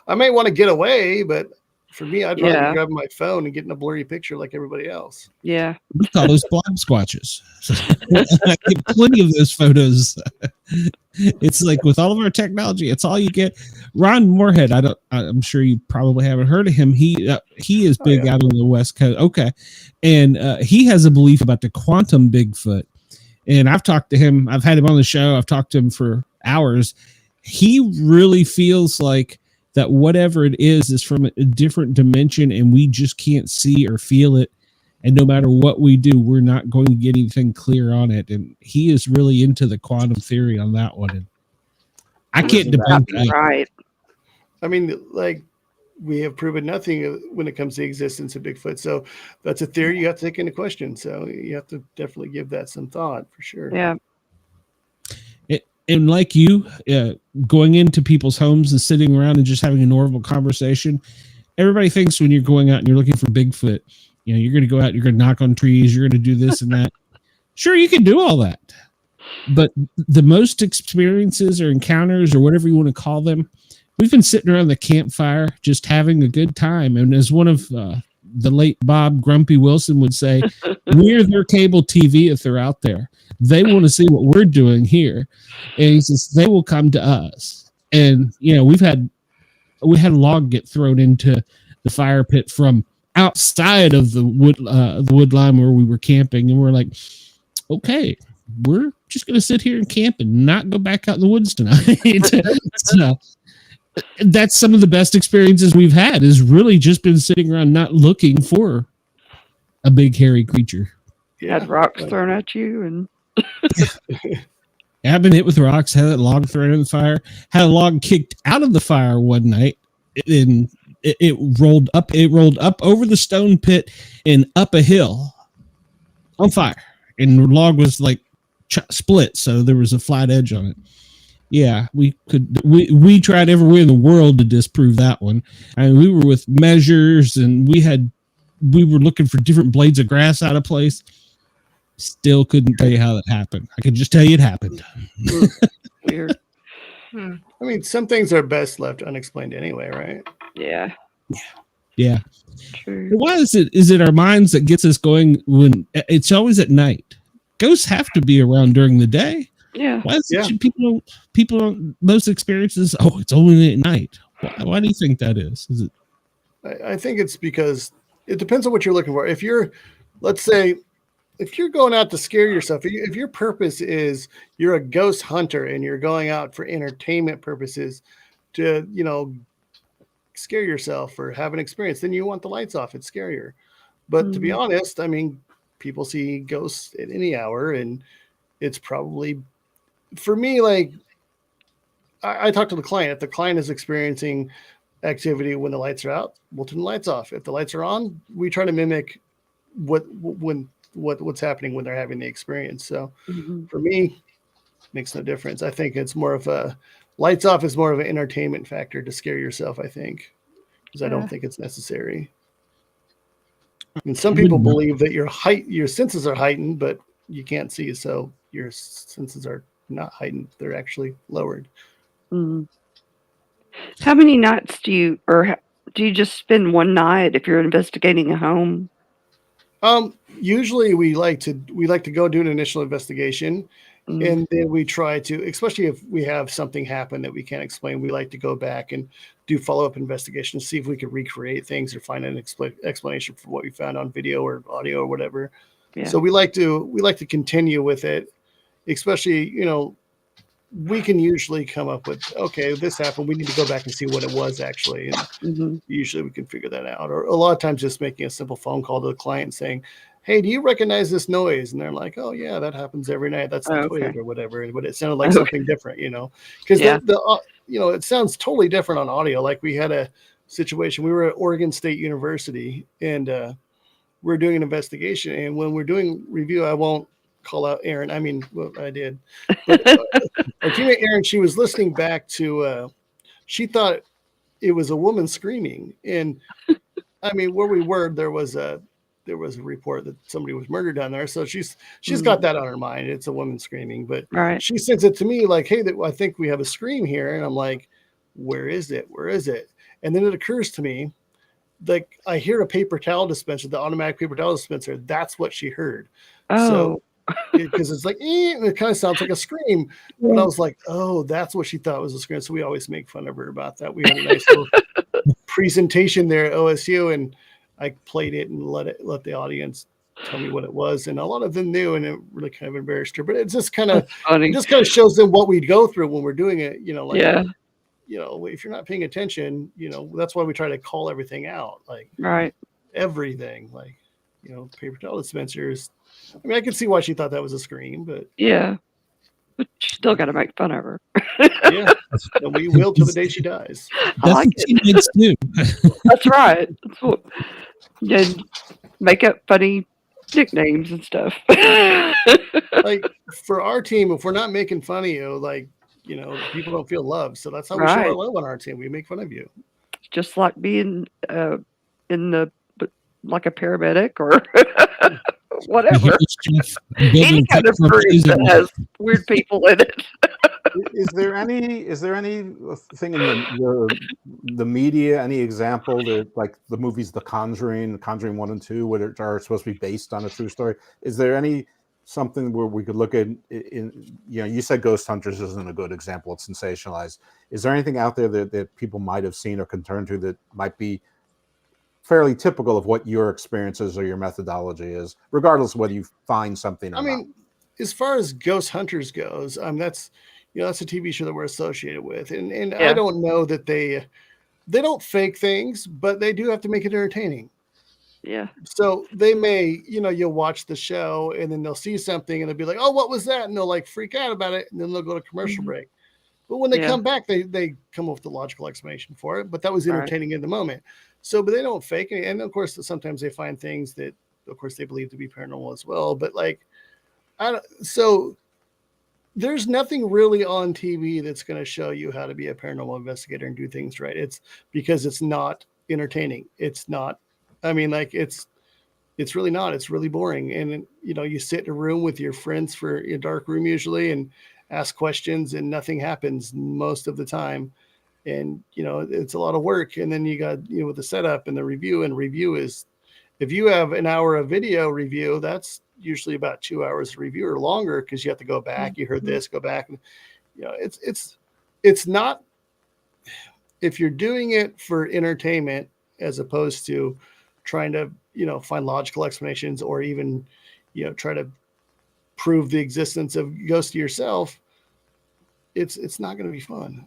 I may want to get away, but for me, I'd rather grab my phone and get in a blurry picture like everybody else. Yeah. We call those blind squatches. I get plenty of those photos. It's like with all of our technology, it's all you get. Ron Moorhead, I'm sure you probably haven't heard of him. He is big out on the West Coast. Okay. And he has a belief about the quantum Bigfoot. And I've talked to him. I've had him on the show. I've talked to him for hours. He really feels like that whatever it is from a different dimension and we just can't see or feel it. And no matter what we do, we're not going to get anything clear on it. And he is really into the quantum theory on that one. And I can't debate that. Right. I mean, like, we have proven nothing when it comes to the existence of Bigfoot. So that's a theory you have to take into question. So you have to definitely give that some thought for sure. Yeah. And like you, going into people's homes and sitting around and just having a normal conversation, everybody thinks when you're going out and you're looking for Bigfoot, you're going to go out, you're going to knock on trees, you're going to do this and that. Sure, you can do all that. But the most experiences or encounters or whatever you want to call them, we've been sitting around the campfire just having a good time. And as one of the late Bob Grumpy Wilson would say, we're their cable TV if they're out there. They want to see what we're doing here. And he says they will come to us. And, we had a log get thrown into the fire pit from outside of the wood line where we were camping. And we're like, okay, we're just going to sit here and camp and not go back out in the woods tonight. So, that's some of the best experiences we've had is really just been sitting around not looking for a big hairy creature. Had rocks thrown at you and I've been hit with rocks, had a log thrown in the fire, had a log kicked out of the fire one night, and it rolled up over the stone pit and up a hill on fire. And the log was like split, so there was a flat edge on it. Yeah, we tried everywhere in the world to disprove that one. I mean, we were with measures and we were looking for different blades of grass out of place. Still couldn't tell you how that happened. I could just tell you it happened. Weird. I mean, some things are best left unexplained anyway, right? Yeah. Yeah. True. Why is it our minds that gets us going when it's always at night? Ghosts have to be around during the day. Yeah. Why is it people don't most experiences? Oh, it's only at night. Why do you think that is? Is it? I think it's because it depends on what you're looking for. If you're, let's say, if you're going out to scare yourself, if your purpose is you're a ghost hunter and you're going out for entertainment purposes to, scare yourself or have an experience, then you want the lights off. It's scarier. But to be honest, I mean, people see ghosts at any hour, and it's probably, for me, like, I talk to the client. If the client is experiencing activity when the lights are out, we'll turn the lights off. If the lights are on, we try to mimic when what's happening when they're having the experience. So for me, makes no difference. I think it's more of a lights off is more of an entertainment factor to scare yourself, I think, because I don't think it's necessary. And some people believe that your senses are heightened, but you can't see, so your senses are not heightened. They're actually lowered. How many nights do you just spend one night if you're investigating a home? Usually we like to go do an initial investigation, and then we try to, especially if we have something happen that we can't explain, we like to go back and do follow-up investigations, see if we can recreate things or find an explanation for what we found on video or audio or whatever. Yeah. So we like to continue with it, especially, we can usually come up with, okay, this happened. We need to go back and see what it was actually. And usually we can figure that out. Or a lot of times just making a simple phone call to the client saying, hey, do you recognize this noise? And they're like, oh yeah, that happens every night. That's the toilet or whatever. But it sounded like something different, because it sounds totally different on audio. Like we had a situation, we were at Oregon State University and we're doing an investigation. And when we're doing review, I won't call out Erin. I mean, well, I did. But our teammate Erin, she was listening back to, she thought it was a woman screaming. And I mean, where we were, there was a report that somebody was murdered down there. So she's got that on her mind. It's a woman screaming, but she sends it to me like, hey, I think we have a scream here. And I'm like, where is it? Where is it? And then it occurs to me, like I hear a paper towel dispenser, the automatic paper towel dispenser. That's what she heard. So because it's like, it kind of sounds like a scream. But I was like, oh, that's what she thought was a scream. So we always make fun of her about that. We had a nice little presentation there at OSU, and I played it and let the audience tell me what it was. And a lot of them knew, and it really kind of embarrassed her. But it just kind of shows them what we'd go through when we're doing it. If you're not paying attention, that's why we try to call everything out, like everything, like paper towel dispensers. I mean, I can see why she thought that was a scream, but but you still got to make fun of her. And we will till the day she dies. That's like teammates do. That's right. That's what, make up funny nicknames and stuff. Like for our team, if we're not making fun of you, like people don't feel loved. So that's how we show our love on our team. We make fun of you. Just like being like a paramedic or whatever. Any kind of group that has weird people in it. Is there anything in the media, any example that, like the movies The Conjuring 1 and 2, which are supposed to be based on a true story? Is there something where we could look at you said Ghost Hunters isn't a good example, it's sensationalized. Is there anything out there that people might have seen or can turn to that might be fairly typical of what your experiences or your methodology is, regardless of whether you find something or not? As far as Ghost Hunters goes, that's a TV show that we're associated with, and I don't know that they don't fake things, but they do have to make it entertaining. Yeah. So they may, you'll watch the show and then they'll see something and they'll be like, oh, what was that? And they'll like freak out about it. And then they'll go to commercial break. But when they come back, they come up with a logical explanation for it. But that was entertaining in the moment. So, but they don't fake it. And of course, sometimes they find things that, of course, they believe to be paranormal as well. But so there's nothing really on TV that's going to show you how to be a paranormal investigator and do things right. It's because it's not entertaining. It's not. I mean, it's really not. It's really boring. And, you sit in a room with your friends for a dark room usually and ask questions and nothing happens most of the time. And, it's a lot of work. And then you got, with the setup and the review, and review is, if you have an hour of video review, that's usually about 2 hours of review or longer, because you have to go back. You heard this, go back. And, it's not, if you're doing it for entertainment as opposed to trying to, find logical explanations or even, try to prove the existence of ghosts to yourself, it's not going to be fun.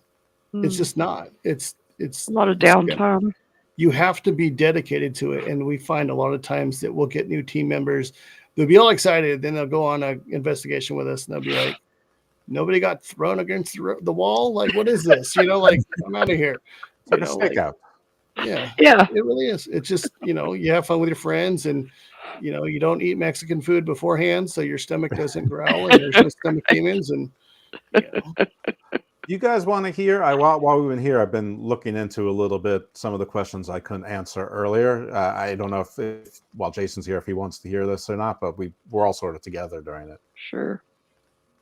It's just not. It's a lot of downtime. You have to be dedicated to it. And we find a lot of times that we'll get new team members. They'll be all excited. Then they'll go on an investigation with us and they'll be like, nobody got thrown against the wall. Like, what is this? I'm out of here. It's like a stick out. Yeah, it really is. It's just, you have fun with your friends and you don't eat Mexican food beforehand, so your stomach doesn't growl and there's no stomach demons. And you guys want to hear? While we've been here, I've been looking into a little bit some of the questions I couldn't answer earlier. I don't know if while Jason's here, if he wants to hear this or not, but we're all sort of together during it. Sure.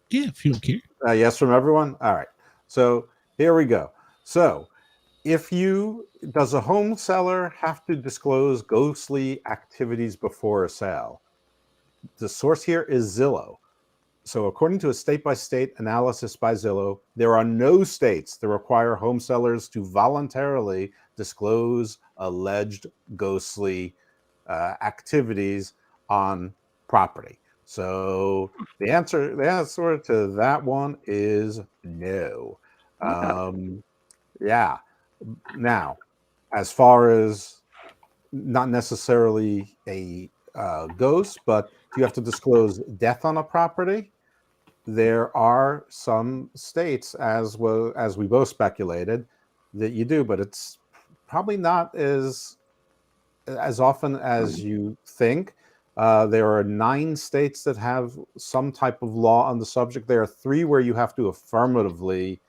Yeah, if you don't care. Yes from everyone? All right. So here we go. So does a home seller have to disclose ghostly activities before a sale? The source here is Zillow. So according to a state-by-state analysis by Zillow, there are no states that require home sellers to voluntarily disclose alleged ghostly activities on property. So the answer to that one is no. Yeah. Now, as far as not necessarily a ghost, but do you have to disclose death on a property? There are some states, as we both speculated, that you do, but it's probably not as often as you think. There are 9 states that have some type of law on the subject. There are 3 where you have to affirmatively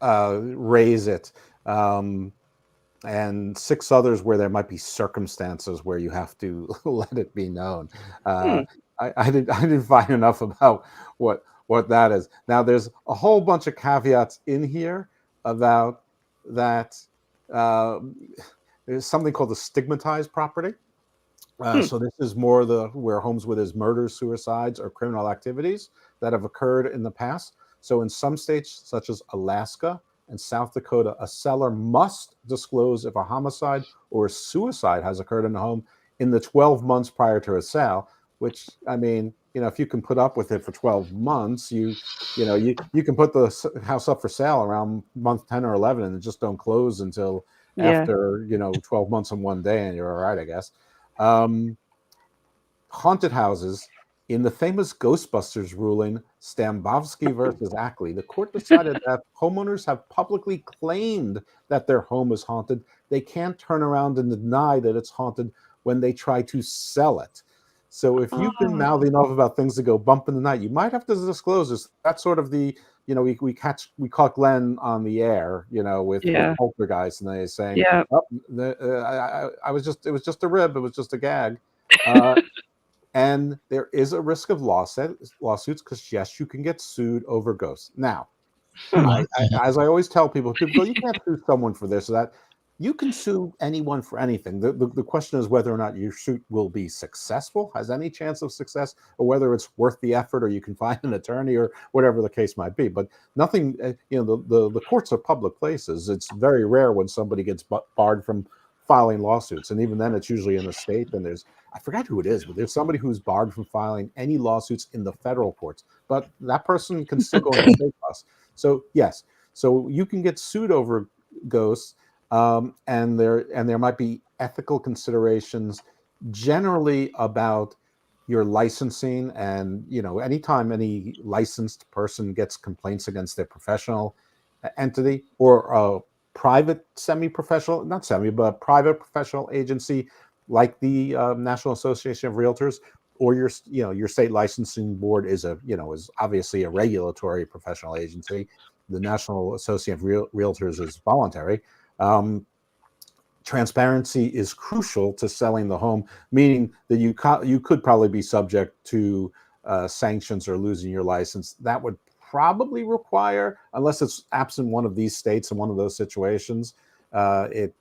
raise it, and 6 others where there might be circumstances where you have to let it be known. I didn't find enough about what that is. Now there's a whole bunch of caveats in here about that. There's something called a stigmatized property. So this is more where homes where there's murders, suicides, or criminal activities that have occurred in the past. So in some states, such as Alaska and South Dakota, a seller must disclose if a homicide or a suicide has occurred in the home in the 12 months prior to a sale. Which, I mean, if you can put up with it for 12 months, you can put the house up for sale around month 10 or 11, and it just don't close until after 12 months and 1 day, and you're all right, I guess. Haunted houses. In the famous Ghostbusters ruling, Stambovsky versus Ackley, the court decided that homeowners have publicly claimed that their home is haunted. They can't turn around and deny that it's haunted when they try to sell it. So if you've been mouthing off about things that go bump in the night, you might have to disclose this. That's sort of the, we caught Glenn on the air, with Poltergeist, and they saying, it was just a rib, it was just a gag. And there is a risk of lawsuits because, yes, you can get sued over ghosts. Now, as I always tell people go, you can't sue someone for this or that. You can sue anyone for anything. The question is whether or not your suit will be successful, has any chance of success, or whether it's worth the effort, or you can find an attorney, or whatever the case might be. But nothing, the courts are public places. It's very rare when somebody gets barred from filing lawsuits. And even then, it's usually in the state. And I forgot who it is, but there's somebody who's barred from filing any lawsuits in the federal courts. But that person can still go into state laws. So, yes. So you can get sued over ghosts. And there might be ethical considerations generally about your licensing, and anytime any licensed person gets complaints against their professional entity or a private semi-professional, not semi, but private professional agency like the National Association of Realtors, or your state licensing board is obviously a regulatory professional agency. The National Association of Realtors is voluntary. Transparency is crucial to selling the home, meaning that you could probably be subject to sanctions or losing your license. That would probably require, unless it's absent one of these states in one of those situations, it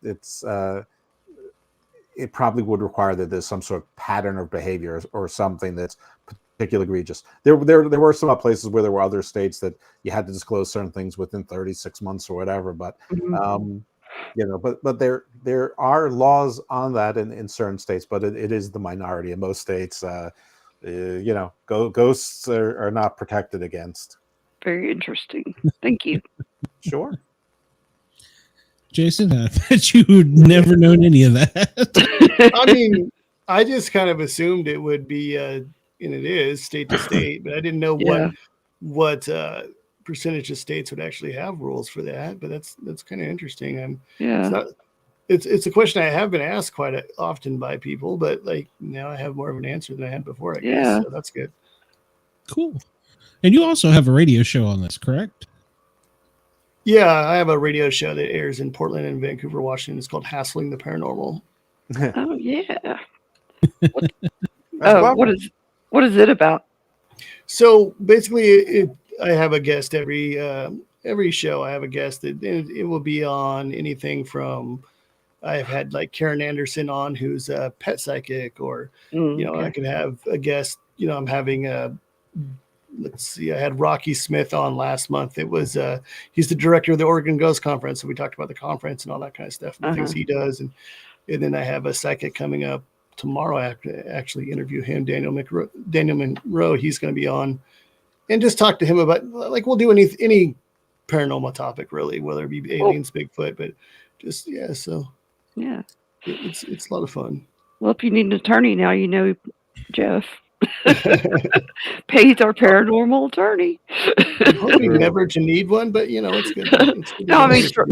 probably would require that there's some sort of pattern of behavior or something that's particularly egregious. There were some places where there were other states that you had to disclose certain things within 36 months or whatever, but but there are laws on that in certain states, but it is the minority in most states. Ghosts are not protected against. Very interesting. Thank you. Sure. Jason, I bet you would never known any of that. I mean, I just kind of assumed it would be, and it is state to state, but I didn't know what percentage of states would actually have rules for that. But that's kind of interesting. It's it's a question I have been asked quite often by people, but like now I have more of an answer than I had before, I guess. So that's good. Cool. And you also have a radio show on this, correct? Yeah, I have a radio show that airs in Portland and Vancouver, Washington. It's called Hassling the Paranormal. Oh yeah. What is it about? So basically, I have a guest every show. I have a guest that it will be on anything from. I've had like Karen Anderson on, who's a pet psychic, or I can have a guest. I'm having let's see, I had Rocky Smith on last month. It was he's the director of the Oregon Ghost Conference, so we talked about the conference and all that kind of stuff, and the things he does, and then I have a psychic coming up tomorrow. I have to actually interview him, Daniel Monroe. He's going to be on, and just talk to him about, like, we'll do any paranormal topic really, whether it be aliens, Bigfoot, but just so it's a lot of fun. Well, if you need an attorney now, you know Jeff. Pays our paranormal attorney. I'm hoping never to need one, but it's good. It's good. No, I mean for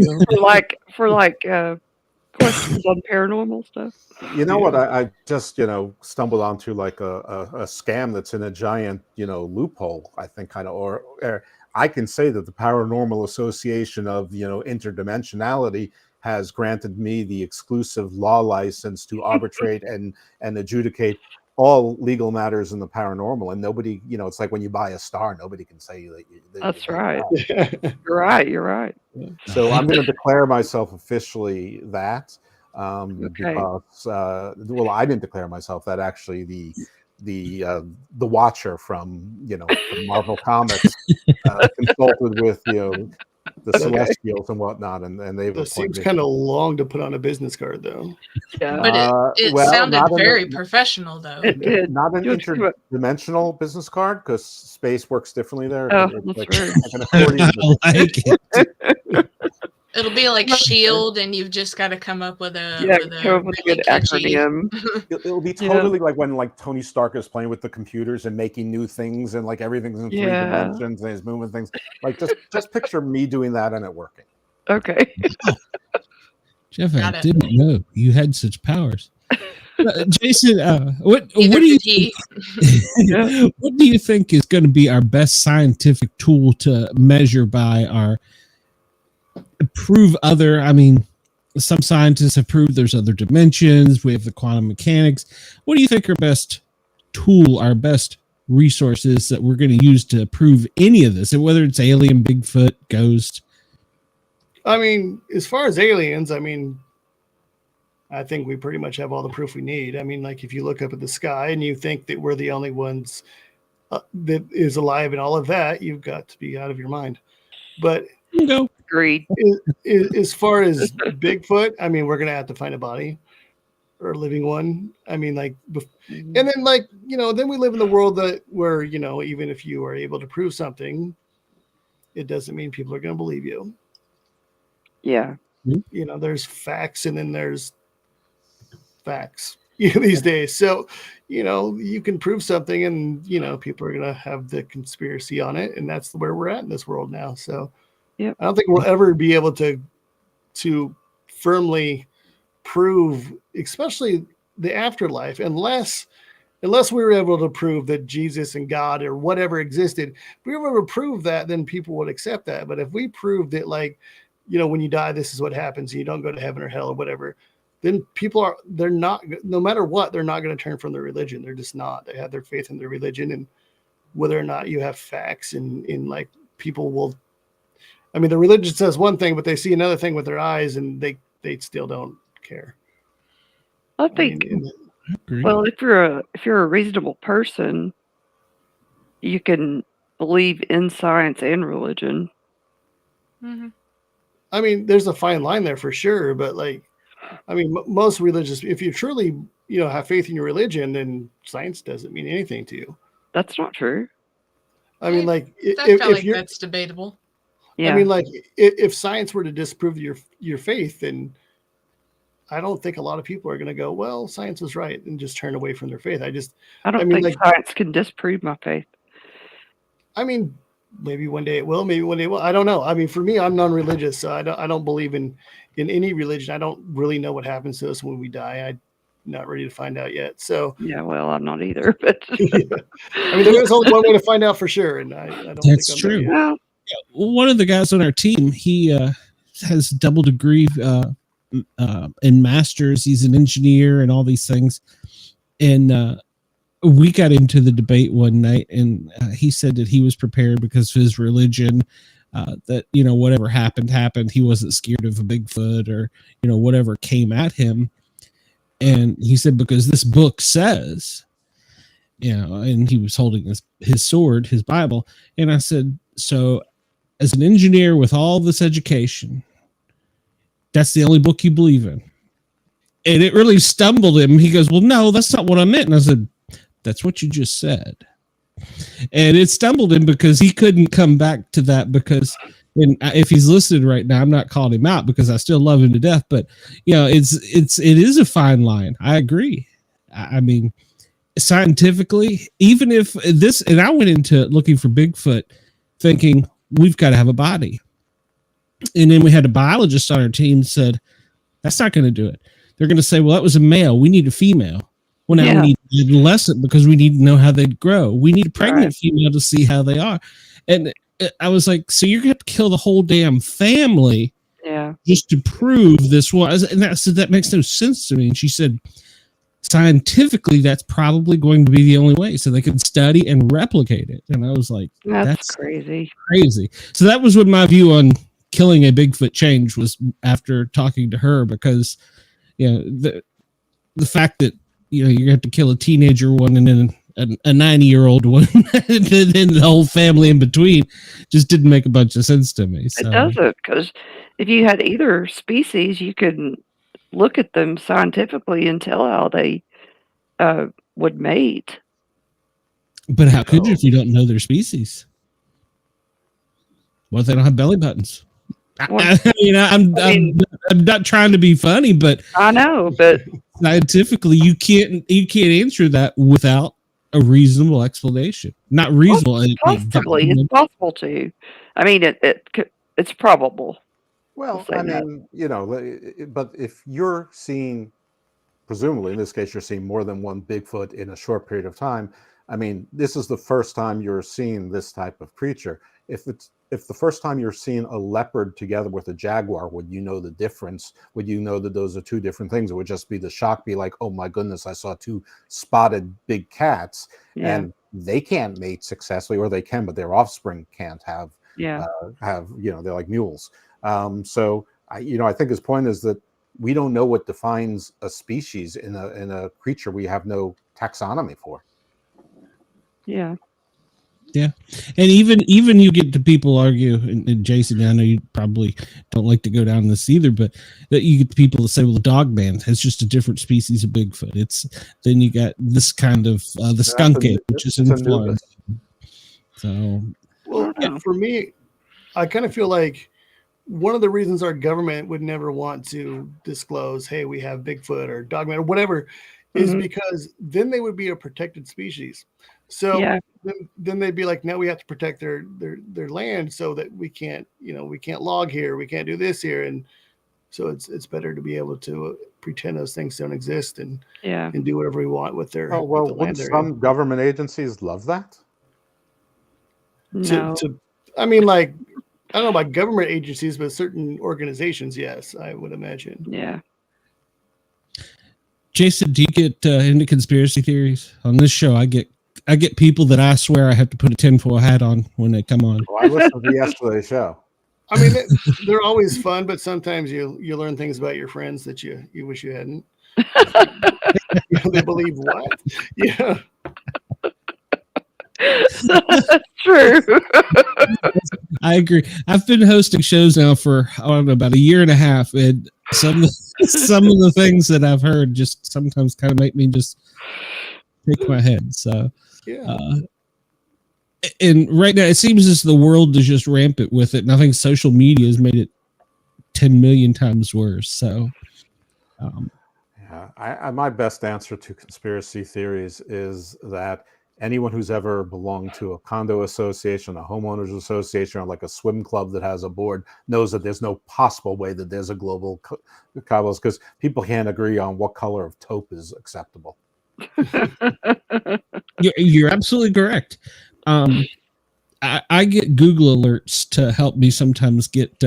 questions on paranormal stuff. You know what? I just stumbled onto like a scam that's in a giant loophole. I think kind of, or I can say that the Paranormal Association of Interdimensionality has granted me the exclusive law license to arbitrate and adjudicate all legal matters in the paranormal, and nobody, it's like when you buy a star, nobody can say that. That's right. You're right. So I'm going to declare myself officially that, because I didn't declare myself that. Actually, the Watcher from from Marvel Comics consulted with the Celestials and whatnot, and they've. It seems kind of long to put on a business card, though. Yeah, but it sounded very professional, though. It did. Not an interdimensional business card, because space works differently there. Oh, that's right. I like it. It'll be like SHIELD, and you've just got to come up with a good acronym. It'll be totally like when Tony Stark is playing with the computers and making new things, and like everything's in 3 dimensions and he's moving things. Like just picture me doing that and it working. Okay. Jeff, I didn't know you had such powers. Jason, what do you think, what do you think is going to be our best scientific tool to measure by our some scientists have proved there's other dimensions. We have the quantum mechanics. What do you think our best tool, our best resources that we're going to use to prove any of this, and whether it's alien, Bigfoot, ghost? I mean, as far as aliens, I think we pretty much have all the proof we need. I mean, like, if you look up at the sky and you think that we're the only ones that is alive and all of that, you've got to be out of your mind. But agreed. As far as Bigfoot, we're going to have to find a body or a living one. And then then we live in the world where, even if you are able to prove something, it doesn't mean people are going to believe you. Yeah. There's facts and then there's facts these days. So, you can prove something and, people are going to have the conspiracy on it. And that's where we're at in this world now. So, I don't think we'll ever be able to firmly prove, especially the afterlife, unless we were able to prove that Jesus and God or whatever existed. If we were able to prove that, then people would accept that. But if we proved that, when you die, this is what happens, and you don't go to heaven or hell or whatever, then they're not, no matter what, they're not going to turn from their religion. They're just not. They have their faith in their religion, and whether or not you have facts and people will. The religion says one thing, but they see another thing with their eyes, and they still don't care. I think. Well, if you're a reasonable person, you can believe in science and religion. Mm-hmm. There's a fine line there for sure, but most religious, if you truly have faith in your religion, then science doesn't mean anything to you. That's not true. If that's debatable. Yeah. If science were to disprove your faith, then I don't think a lot of people are going to go, well, science is right, and just turn away from their faith. I don't think science can disprove my faith. maybe one day it will, maybe one day it will. I don't know. I mean, for me, I'm non-religious, so I don't believe in any religion. I don't really know what happens to us when we die. I'm not ready to find out yet. So yeah, well, I'm not either, but yeah. I mean, there is only one way to find out for sure, and I don't That's think I'm true. there yet. well, One of the guys on our team, he has double degree in masters. He's an engineer and all these things. And we got into the debate one night, and he said that he was prepared because of his religion, that, you know, whatever happened. He wasn't scared of a Bigfoot or, you know, whatever came at him. And he said, because this book says, you know, and he was holding his sword, his Bible. And I said, so as an engineer with all this education, that's the only book you believe in? And it really stumbled him. He goes, well, no, that's not what I meant. And I said, that's what you just said. And it stumbled him because he couldn't come back to that, because, and if he's listening right now, I'm not calling him out because I still love him to death, but you know, it is a fine line. I agree. I mean, scientifically, even if this, and I went into looking for Bigfoot thinking we've got to have a body. And then we had a biologist on our team said, that's not going to do it. They're going to say, well, that was a male. We need a female. Well, now we need an adolescent because we need to know how they grow. We need a pregnant female to see how they are. And I was like, so you're going to have to kill the whole damn family just to prove this was. And I said, that makes no sense to me. And she said, scientifically, that's probably going to be the only way, so they can study and replicate it. And I was like, that's crazy. So that was what my view on killing a Bigfoot changed, was after talking to her, because, you know, the fact that, you know, you have to kill a teenager one and then a 90-year-old one and then the whole family in between just didn't make a bunch of sense to me. So. It doesn't, because if you had either species, you could look at them scientifically and tell how they would mate. But how could you if you don't know their species? Well, they don't have belly buttons. I'm not trying to be funny, but I know, but scientifically, you can't answer that without a reasonable explanation. Not reasonable. Possibly, it's possible to. I mean, it's probable. Well, I mean, you know, but if you're seeing, presumably in this case, you're seeing more than one Bigfoot in a short period of time. I mean, this is the first time you're seeing this type of creature. If the first time you're seeing a leopard together with a jaguar, would you know the difference? Would you know that those are two different things? It would just be the shock, be like, oh my goodness, I saw two spotted big cats, and they can't mate successfully, or they can, but their offspring can't have, you know, they're like mules. So I think his point is that we don't know what defines a species in a creature we have no taxonomy for. Yeah. Yeah. And even you get to people argue, and Jason, I know you probably don't like to go down this either, but that you get people to say, well, the dog man is just a different species of Bigfoot. Then you got this kind of the skunk ape, which is in Florida. So, well, for me, I kind of feel like one of the reasons our government would never want to disclose, hey, we have Bigfoot or Dogman or whatever, is because then they would be a protected species. So then they'd be like, no, we have to protect their land so that we can't log here, we can't do this here, and so it's better to be able to pretend those things don't exist and do whatever we want with their. Oh well, with the land some government agencies love that. No. I mean, like, I don't know about government agencies, but certain organizations, yes, I would imagine. Yeah. Jason, do you get into conspiracy theories? On this show, I get people that I swear I have to put a tinfoil hat on when they come on. Well, I listened to yesterday's show. I mean, they're always fun, but sometimes you learn things about your friends that you wish you hadn't. They believe what? Yeah. That's true. I agree. I've been hosting shows now for, I don't know, about a year and a half, and some of the things that I've heard just sometimes kind of make me just shake my head. So, and right now it seems as the world is just rampant with it, and I think social media has made it 10 million times worse. So, my best answer to conspiracy theories is that anyone who's ever belonged to a condo association, a homeowners association, or like a swim club that has a board knows that there's no possible way that there's a global cobbles, because people can't agree on what color of taupe is acceptable. You're absolutely correct. I get Google alerts to help me sometimes get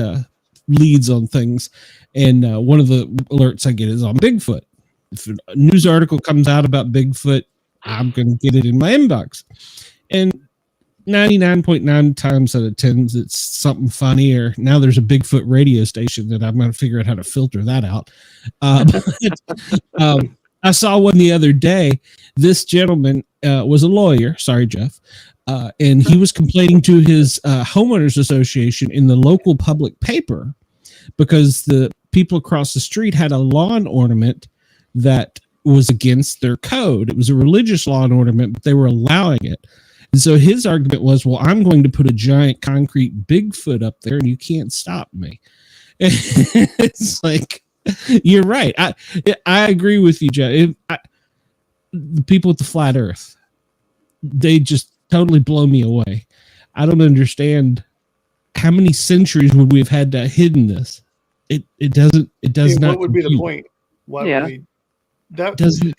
leads on things, and one of the alerts I get is on Bigfoot. If a news article comes out about Bigfoot, I'm going to get it in my inbox. And 99.9 times out of 10, it's something funny, or now there's a Bigfoot radio station that I'm going to figure out how to filter that out. I saw one the other day. This gentleman was a lawyer. Sorry, Jeff. And he was complaining to his homeowners association in the local public paper because the people across the street had a lawn ornament that was against their code. It was a religious lawn ornament, but they were allowing it. And so his argument was, well, I'm going to put a giant concrete Bigfoot up there and you can't stop me. It's like, you're right. I agree with you, Jeff. The people with the flat earth, they just totally blow me away. I don't understand how many centuries would we have had to hidden this. It does not. What would be the point? Why would we?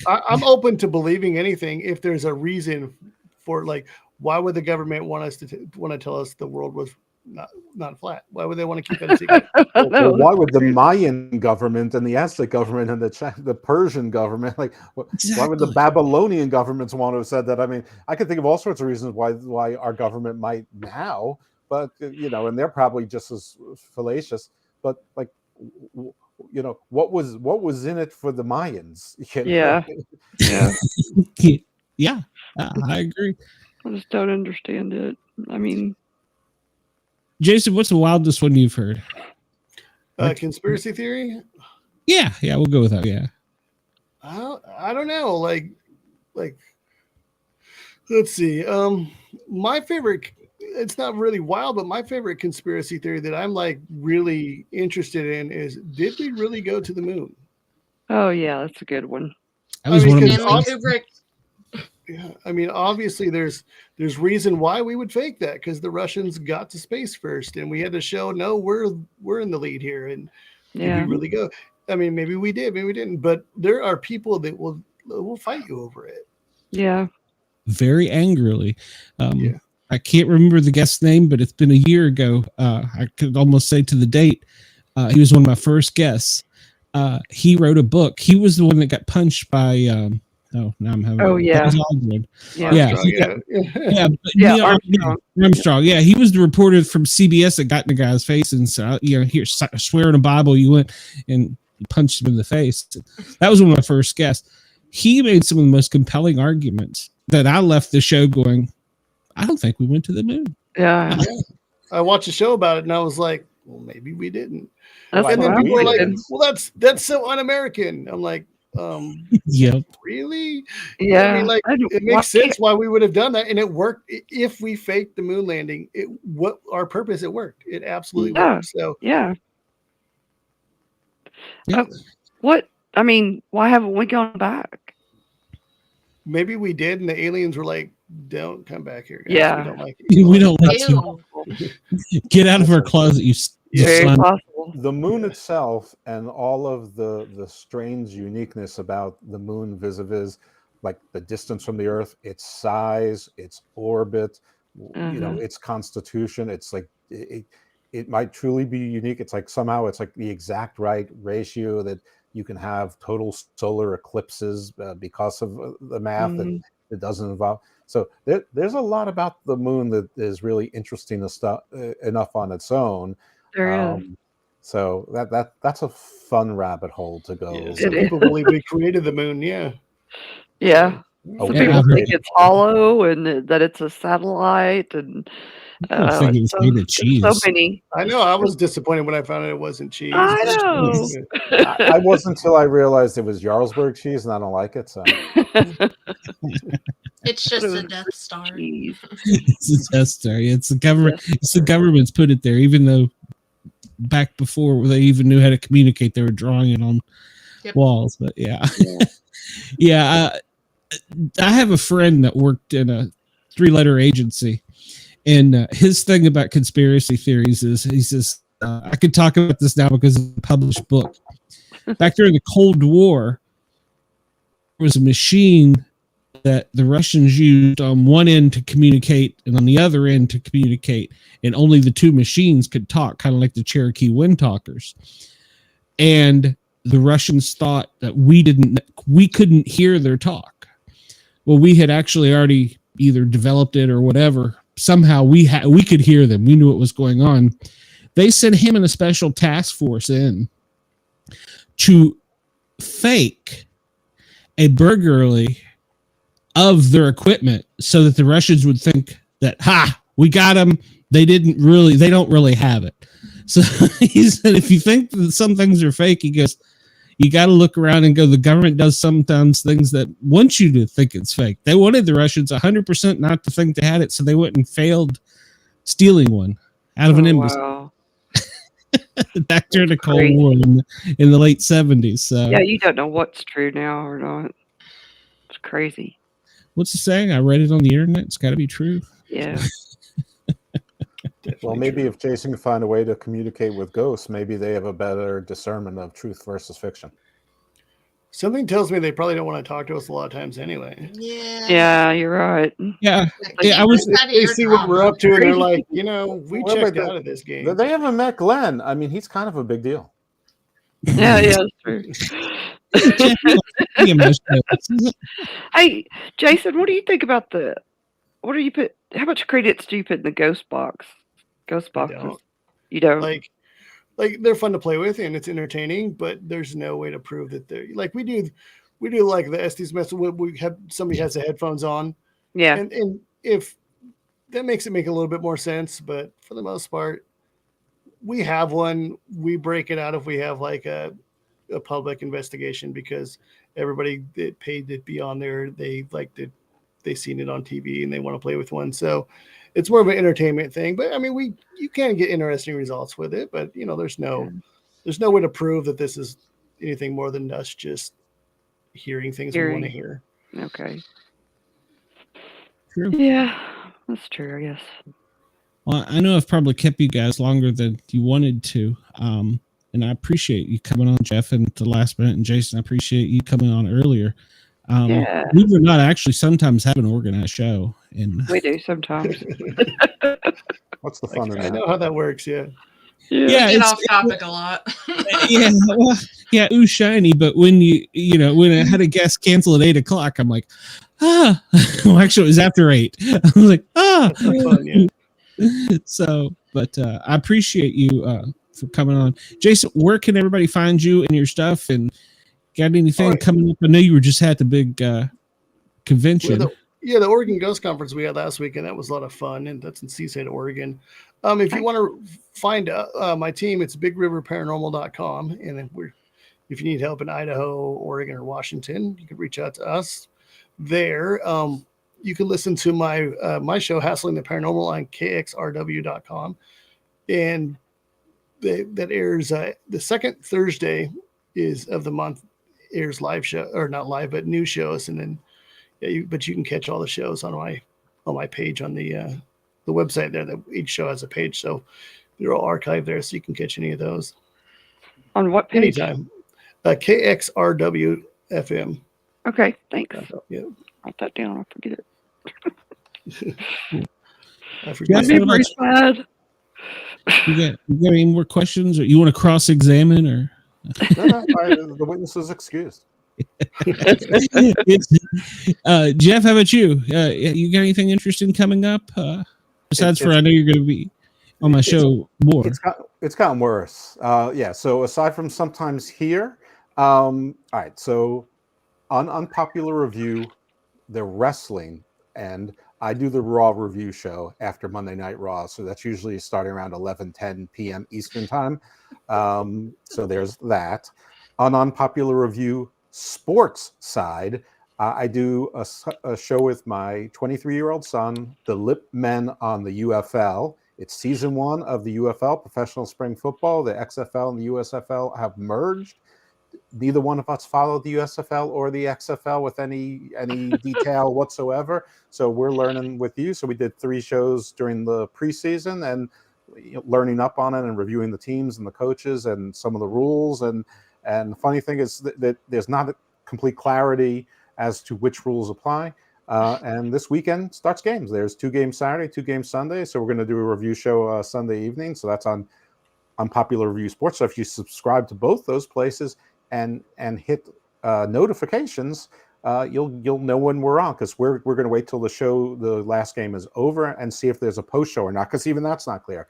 I'm open to believing anything if there's a reason for, like, why would the government want to tell us the world was not flat? Why would they want to keep that a secret? Well, why would the Mayan government and the Aztec government and the Persian government, like, why would the Babylonian governments want to have said that? I mean, I could think of all sorts of reasons why our government might now, but and they're probably just as fallacious. But like, what was in it for the Mayans? Yeah, I agree. I just don't understand it. I mean, Jason, what's the wildest one you've heard? Conspiracy theory? Yeah, we'll go with that. Yeah. I don't know. Like, let's see. My favorite, it's not really wild, but my favorite conspiracy theory that I'm like really interested in is, did we really go to the moon? Oh yeah, that's a good one. Yeah, I mean, obviously there's reason why we would fake that, because the Russians got to space first, and we had to show, no, we're in the lead here, and did we really go? I mean, maybe we did, maybe we didn't, but there are people that will fight you over it. Yeah, very angrily. I can't remember the guest's name, but it's been a year ago. I could almost say to the date. He was one of my first guests. He wrote a book. He was the one that got punched by. Now I'm having. Oh yeah. Armstrong. Yeah, he was the reporter from CBS that got in the guy's face and said, here, swear in the Bible, you went and punched him in the face. That was one of my first guests. He made some of the most compelling arguments that I left the show going, I don't think we went to the moon. Yeah. I watched a show about it and I was like, well, maybe we didn't. And then people were like, well, that's so un-American. I'm like, yep. Really? Yeah. I mean, like, it makes sense why we would have done that, and it worked. If we faked the moon landing, what our purpose, it worked. It absolutely worked. So what? I mean, why haven't we gone back? Maybe we did, and the aliens were like, "Don't come back here, guys. Yeah, we don't like it. We don't like you. Get out of our closet, you." Very possible. The moon itself and all of the strange uniqueness about the moon vis-a-vis, like the distance from the Earth, its size, its orbit, its constitution. It's like it might truly be unique. It's like somehow it's like the exact right ratio that you can have total solar eclipses because of the math that it doesn't involve. So there's a lot about the moon that is really interesting enough on its own. So that's a fun rabbit hole to go. Yeah, some people believe we created the moon. Yeah. Some people think it's hollow and that it's a satellite, and so many. I know. I was disappointed when I found out it wasn't cheese. I know. I wasn't until I realized it was Jarlsberg cheese, and I don't like it. So it's just a Death Star. It's a Death Star. It's the government. It's the government's put it there, even though back before they even knew how to communicate, they were drawing it on walls. But I have a friend that worked in a 3-letter agency, and his thing about conspiracy theories is he says, I could talk about this now because of the published book. Back during the Cold War, there was a machine that the Russians used on one end to communicate and on the other end to communicate, and only the two machines could talk, kind of like the Cherokee Wind Talkers. And the Russians thought that we couldn't hear their talk. Well, we had actually already either developed it or whatever. Somehow we could hear them. We knew what was going on. They sent him and a special task force in to fake a burglary of their equipment so that the Russians would think that, we got them. They don't really have it. So he said, if you think that some things are fake, he goes, you got to look around and go, the government does sometimes things that want you to think it's fake. They wanted the Russians 100% not to think they had it, so they went and failed stealing one out of an embassy. Wow. Back during the Cold War in the late 70s. So. Yeah, you don't know what's true now or not. It's crazy. What's the saying? I read it on the internet. It's got to be true. Yeah. Well, maybe if Jason can find a way to communicate with ghosts, maybe they have a better discernment of truth versus fiction. Something tells me they probably don't want to talk to us a lot of times anyway. Yeah. Yeah, you're right. Yeah. They see what we're up to, and they're like, we checked out of this game. They haven't met Glenn. I mean, he's kind of a big deal. Yeah, that's true. Hey, Jason, what do you think about how much credence do you put in the ghost box? Ghost boxes. You don't like they're fun to play with and it's entertaining, but there's no way to prove that they're like we do like the Estes method. We have somebody has the headphones on. Yeah. And if that makes it make a little bit more sense, but for the most part, we have one. We break it out if we have like a public investigation because everybody that paid to be on there, they seen it on TV and they want to play with one. So it's more of an entertainment thing, but I mean, you can get interesting results with it, but there's no way to prove that this is anything more than us just hearing things we want to hear. Okay. True. Yeah, that's true, I guess. Well, I know I've probably kept you guys longer than you wanted to. And I appreciate you coming on, Jeff, and the last minute. And Jason, I appreciate you coming on earlier. We would not actually sometimes have an organized show. And we do sometimes. What's the fun in that? I know how that works, yeah. Yeah, get off topic a lot. Ooh, shiny. But when when I had a guest cancel at 8:00, I'm like, well, actually, it was after 8. I was like, That's so fun, yeah. So, but I appreciate you for coming on, Jason. Where can everybody find you and your stuff? And got anything coming up? I know you were just at the big convention. The Oregon Ghost Conference we had last week, and that was a lot of fun. And that's in Seaside, Oregon. If you want to find my team, it's bigriverparanormal.com. And then if you need help in Idaho, Oregon, or Washington, you can reach out to us there. You can listen to my show, Hassling the Paranormal, on KXRW.com. And that airs the second Thursday of the month, airs live show, or not live, but new shows. And then, but you can catch all the shows on my page on the website there. That each show has a page, so they're all archived there, so you can catch any of those. On what page? Anytime. KXRW FM. Okay, thanks. Yeah. Write that down. I'll forget it. I forget. My memory's bad. You got any more questions, or you want to cross-examine, or? No, the witness is excused. Jeff, how about you? You got anything interesting coming up? Besides I know you're going to be on my show more. It's gotten worse. So aside from sometimes here, all right. So on Unpopular Review, they're wrestling, and I do the Raw review show after Monday Night Raw. So that's usually starting around 11:10 p.m. Eastern time. So there's that. On Unpopular Review sports side, I do a show with my 23-year-old son, the Lippman, on the UFL. It's season 1 of the UFL, professional spring football. The XFL and the USFL have merged. neither one of us followed the USFL or the XFL with any detail whatsoever. So we're learning with you. So we did 3 shows during the preseason and learning up on it and reviewing the teams and the coaches and some of the rules. And the funny thing is that there's not a complete clarity as to which rules apply. And this weekend starts games. There's 2 games Saturday, 2 games Sunday. So we're going to do a review show Sunday evening. So that's on Unpopular Review Sports. So if you subscribe to both those places and hit notifications, you'll know when we're on, because we're going to wait till the last game is over and see if there's a post show or not, because even that's not clear.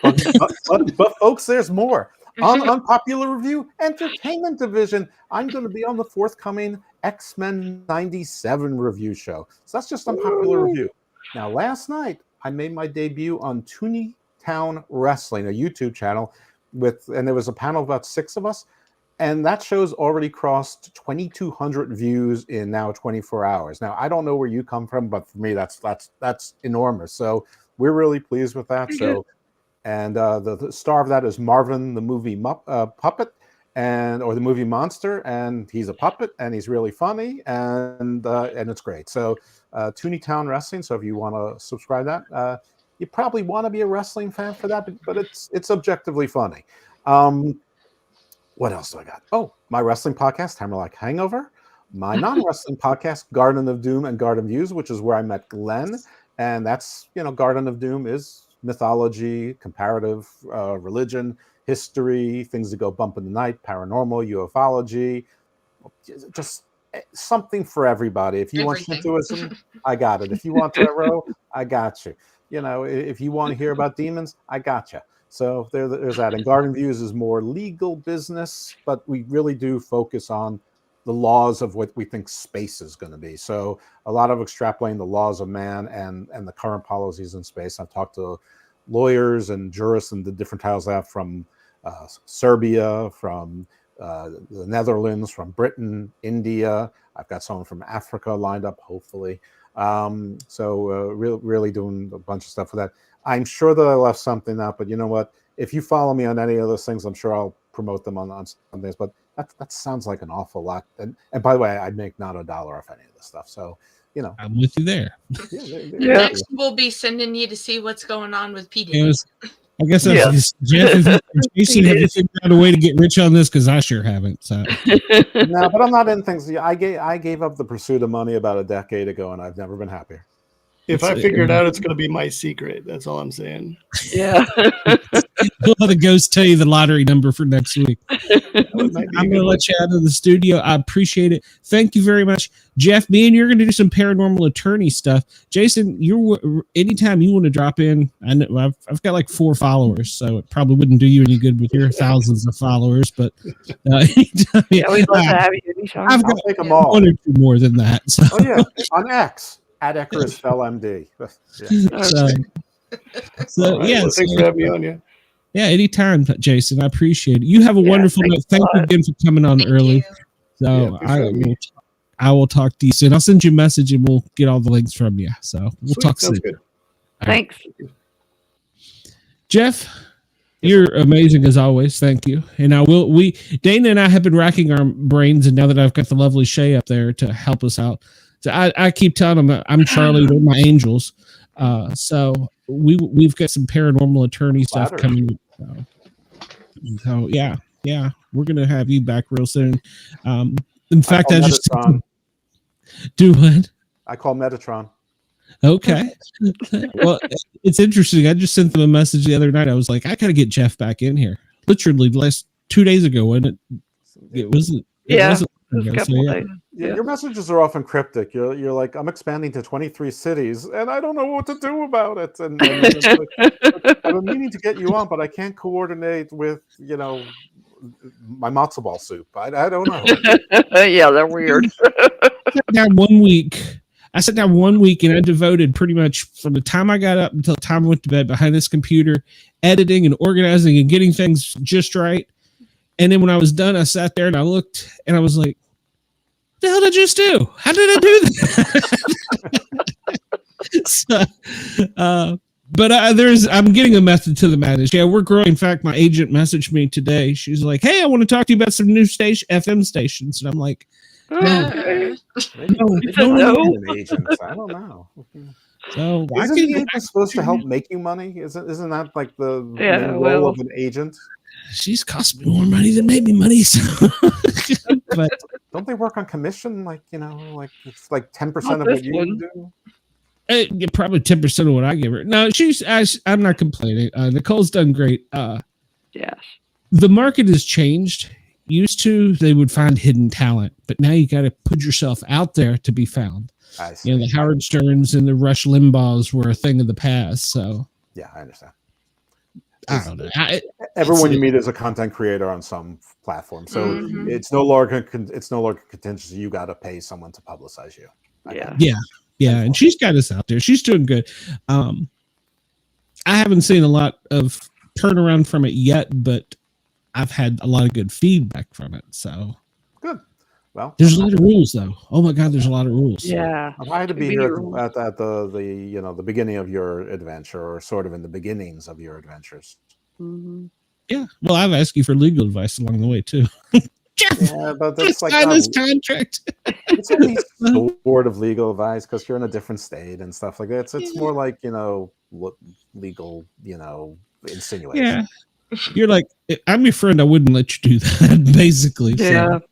But folks, there's more. On Unpopular Review Entertainment Division, I'm going to be on the forthcoming X-Men 97 review show. So that's just Unpopular Review. Now, last night, I made my debut on Tooneytown Wrestling, a YouTube channel, and there was a panel of about 6 of us, and that show's already crossed 2,200 views in now 24 hours. Now, I don't know where you come from, but for me, that's enormous. So we're really pleased with that. So. And the star of that is Marvin, the movie puppet, or the movie monster, and he's a puppet, and he's really funny, and it's great. So, Tooneytown Wrestling. So if you want to subscribe to that, you probably want to be a wrestling fan for that, but it's objectively funny. What else do I got? Oh, my wrestling podcast, Hammerlock Hangover. My non-wrestling podcast, Garden of Doom and Garden Views, which is where I met Glenn, and that's Garden of Doom is mythology, comparative religion, history, things that go bump in the night, paranormal, ufology, just something for everybody. If you want Shintoism, I got it. If you want tarot, I got you. If you want to hear about demons, I got you. So there's that. And Garden Views is more legal business, but we really do focus on the laws of what we think space is going to be. So a lot of extrapolating the laws of man and the current policies in space. I've talked to lawyers and jurists and the different titles I have from Serbia, from the Netherlands, from Britain, India. I've got someone from Africa lined up, hopefully. Really doing a bunch of stuff with that. I'm sure that I left something out, but you know what? If you follow me on any of those things, I'm sure I'll promote them on Sundays. But that sounds like an awful lot. And by the way, I'd make not $1 off any of this stuff. So, I'm with you there. Next, we'll be sending you to see what's going on with PD. I guess that's Jeff. Jason, have you figured out a way to get rich on this? Because I sure haven't. So. No, but I'm not in things. I gave up the pursuit of money about a decade ago, and I've never been happier. If I figure it out, it's going to be my secret. That's all I'm saying. Yeah. We'll let the ghost tell you the lottery number for next week. I'm going to let you out of the studio. I appreciate it. Thank you very much. Jeff, me and you're going to do some paranormal attorney stuff. Jason, anytime you want to drop in, I know I've got like 4 followers, so it probably wouldn't do you any good with your thousands of followers, but anytime, we'd love to have you anytime. I've got take them all. 1 or 2 more than that. So. Oh, yeah, on X. At Icarus Fell MD. Thanks for having me on. Yeah, anytime, Jason. I appreciate it. You have a wonderful night. Thank you again for coming on early. So I will talk to you soon. I'll send you a message and we'll get all the links from you. So we'll talk soon. Good. Thanks. Jeff, you're amazing as always. Thank you. And Dana and I have been racking our brains, and now that I've got the lovely Shay up there to help us out. So I keep telling them I'm Charlie, they're my angels. So we've got some paranormal attorney stuff coming. So yeah, we're gonna have you back real soon. In fact, I just do what? I call Metatron. Okay. Well, it's interesting. I just sent them a message the other night. I was like, I gotta get Jeff back in here. Literally last 2 days ago, wasn't it? It wasn't. Your messages are often cryptic. You're like, I'm expanding to 23 cities, and I don't know what to do about it. And I've been meaning to get you on, but I can't coordinate with, my matzo ball soup. I don't know. Yeah, they're weird. I sat down 1 week, and I devoted pretty much from the time I got up until the time I went to bed behind this computer, editing and organizing and getting things just right. And then when I was done, I sat there and I looked and I was like, what the hell did I just do? How did I do that? But I'm getting a method to the madness. Yeah, we're growing. In fact, my agent messaged me today. She's like, "Hey, I want to talk to you about some new FM stations." And I'm like, Maybe no. agents. I don't know. So Isn't the agent supposed to help make you money? Isn't that like the main role of an agent? She's cost me more money than made me money. So. But don't they work on commission? Like like it's like 10% of what you do. Probably 10% of what I give her. No, I'm not complaining. Nicole's done great. Yes. The market has changed. Used to, they would find hidden talent, but now you got to put yourself out there to be found. The Howard Sterns and the Rush Limbaughs were a thing of the past. So yeah, I understand. I don't know. Everyone you meet is a content creator on some platform, so it's no longer contingency. You got to pay someone to publicize you. Yeah, and she's got us out there. She's doing good. I haven't seen a lot of turnaround from it yet, but I've had a lot of good feedback from it. So good. Well, there's a lot of rules, though. Oh my God, there's a lot of rules. Yeah, I had to be here at the the beginning of your adventure, or sort of in the beginnings of your adventures. Mm-hmm. Yeah. Well, I've asked you for legal advice along the way too. Jeff, yeah, but that's like sign this contract. It's only sort of legal advice because you're in a different state and stuff like that. It's more like legal insinuation. Yeah. You're like, I'm your friend. I wouldn't let you do that, basically. Yeah. So.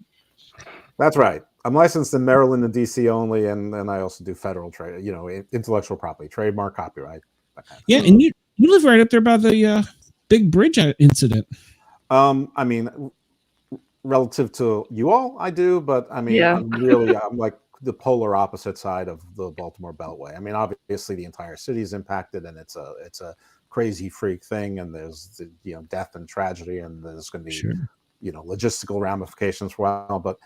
That's right. I'm licensed in Maryland and DC only, and I also do federal trade, intellectual property, trademark, copyright. That kind of thing. And you live right up there by the big bridge incident. I mean, relative to you all, I do, but I mean, I'm like the polar opposite side of the Baltimore Beltway. I mean, obviously the entire city is impacted, and it's a crazy freak thing, and there's death and tragedy, and there's going to be logistical ramifications for a while, but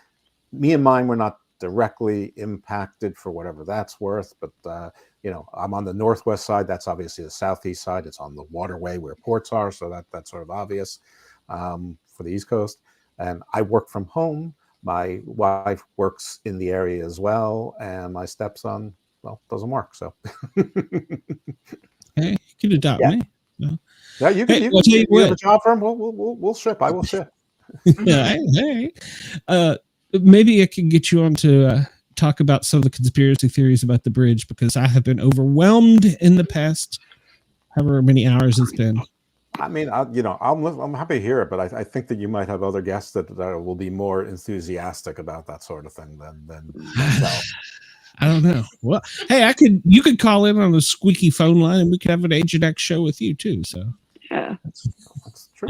me and mine were not directly impacted for whatever that's worth, but I'm on the northwest side. That's obviously the southeast side. It's on the waterway where ports are, so that's sort of obvious for the East Coast. And I work from home. My wife works in the area as well, and my stepson, doesn't work. So, hey, you can adopt me. No. Yeah, you can. You have a job for him. We'll ship. I will ship. Yeah, hey. Maybe I can get you on to talk about some of the conspiracy theories about the bridge, because I have been overwhelmed in the past however many hours it's been. I mean, I'm happy to hear it, but I think that you might have other guests that will be more enthusiastic about that sort of thing than myself. I don't know. Well, hey, you could call in on a squeaky phone line, and we could have an Agent X show with you too. So yeah, that's true.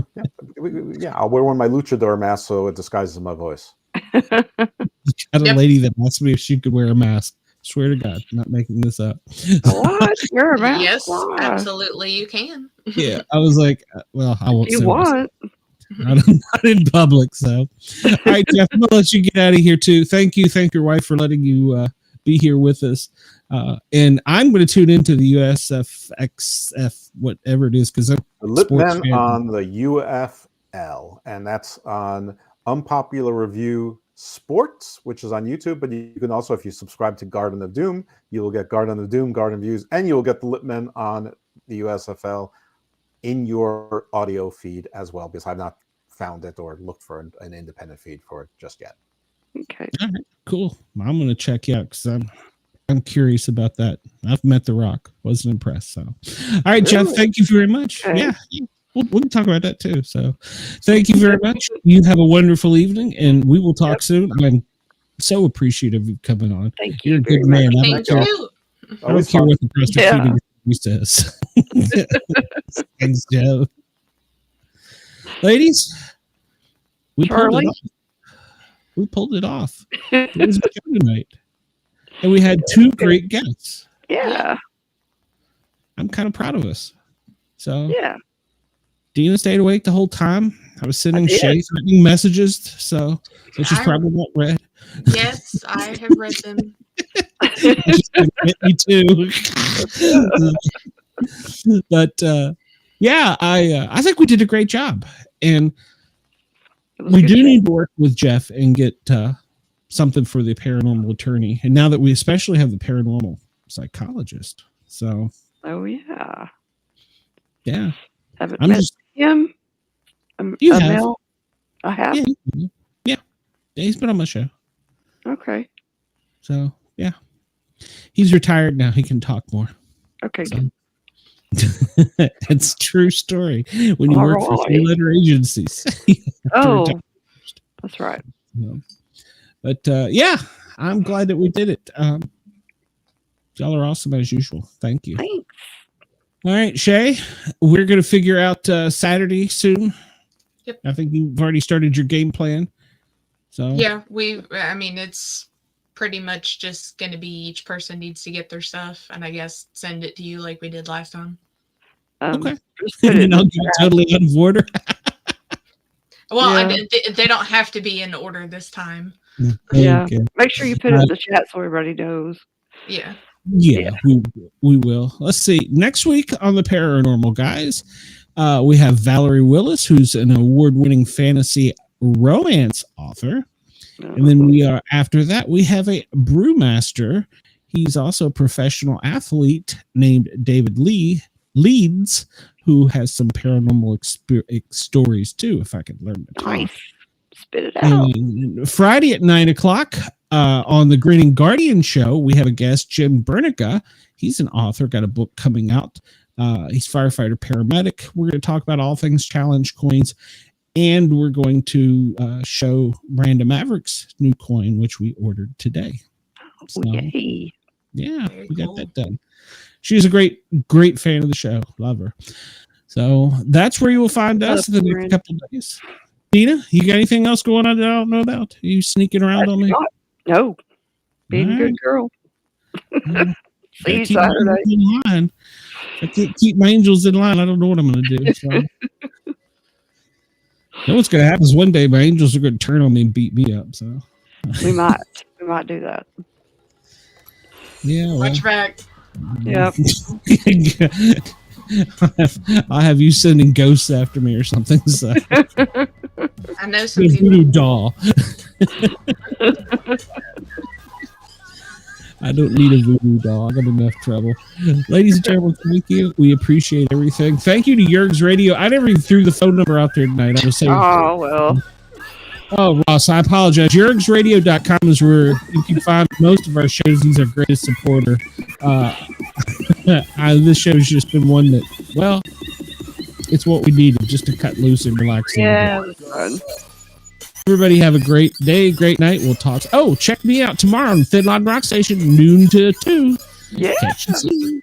Yeah, I'll wear one of my luchador masks so it disguises my voice. Got a lady that asked me if she could wear a mask. Swear to God, I'm not making this up. What? You're a mask? Yes, absolutely, you can. Yeah, I was like, well, I won't. You want? Not in public. So, all right, Jeff, I'm gonna let you get out of here too. Thank your wife for letting you be here with us. And I'm going to tune into the USFXF, whatever it is, because I'm Lippman on the UFL, and that's on Unpopular Review Sports, which is on YouTube. But you can also, if you subscribe to Garden of Doom, you will get Garden of Doom, Garden Views, and you will get the Lippman on the USFL in your audio feed as well, because I've not found it or looked for an independent feed for it just yet. Okay. All right, cool. I'm going to check you out because I'm curious about that. I've met The Rock. Wasn't impressed. So, all right, Jeff, thank you very much. Okay. Yeah. We can talk about that too. So thank you very much. You have a wonderful evening, and we will talk soon. I'm so appreciative of you coming on. Thank you. You're a good man. Thank you. I don't care what the prosecuting says. Thanks, Joe. Ladies, we pulled it off. It was a show tonight. And we had two great guests. Yeah. I'm kind of proud of us. So yeah. Dina stayed awake the whole time. I was sending Shay threatening messages, so she's probably not read. Yes, I have read them. Me too. But yeah, I think we did a great job, and we do need to work with Jeff and get something for the paranormal attorney. And now that we especially have the paranormal psychologist, so oh yeah. Yeah. Haven't I'm met just- him. You have. Mel? I have? Yeah. He's been on my show. Okay. So, yeah. He's retired now. He can talk more. Okay. So. It's a true story. When you All work for right. three-letter agencies. Oh, that's right. But yeah, I'm glad that we did it. Y'all are awesome as usual. Thank you. Thanks. All right, Shay, we're going to figure out Saturday soon. Yep. I think you've already started your game plan. So Yeah, it's pretty much just going to be each person needs to get their stuff and I guess send it to you like we did last time. Okay. Just put it And I'll get it totally out of order. Well, Yeah. they don't have to be in order this time. Yeah. Okay. Make sure you put it in the chat so everybody knows. Yeah. Yeah, we will. Let's see. Next week on the Paranormal Guys, we have Valerie Willis, who's an award-winning fantasy romance author. And then after that, we have a brewmaster. He's also a professional athlete named David Leeds, who has some paranormal stories too, if I could learn to talk. Nice. Spit it out. And Friday at 9:00 on the Grinning Guardian show, we have a guest, Jim Bernica. He's an author, got a book coming out. He's firefighter paramedic. We're going to talk about all things challenge coins. And we're going to show Miranda Maverick's new coin, which we ordered today. So, Yay. yeah, Very we got cool. that done. She's a great fan of the show. Love her. So that's where you will find us in the next Miranda. couple of days. Nina, you got anything else going on that I don't know about? Are you sneaking around on me? No. Being a good girl. See you Saturday. In line. I can't keep my angels in line. I don't know what I'm going to do. So. You know what's going to happen is one day my angels are going to turn on me and beat me up. So We might do that. yeah, well, Watch back. Yep. I'll have you sending ghosts after me or something. So I know some the people. voodoo doll. I don't need a voodoo doll. I got enough trouble. Ladies and gentlemen, thank you. We appreciate everything. Thank you to Yerg's Radio. I never even threw the phone number out there tonight. I was saying, Oh, well. oh, Ross, I apologize. YergsRadio.com is where you can find most of our shows. He's our greatest supporter. This show's just been one that, well, it's what we needed just to cut loose and relax. Yeah, it was fun. Everybody have a great day, great night. We'll talk. Oh, check me out tomorrow on Thin Line Rock Station, noon to 2. Yeah. Catch you soon.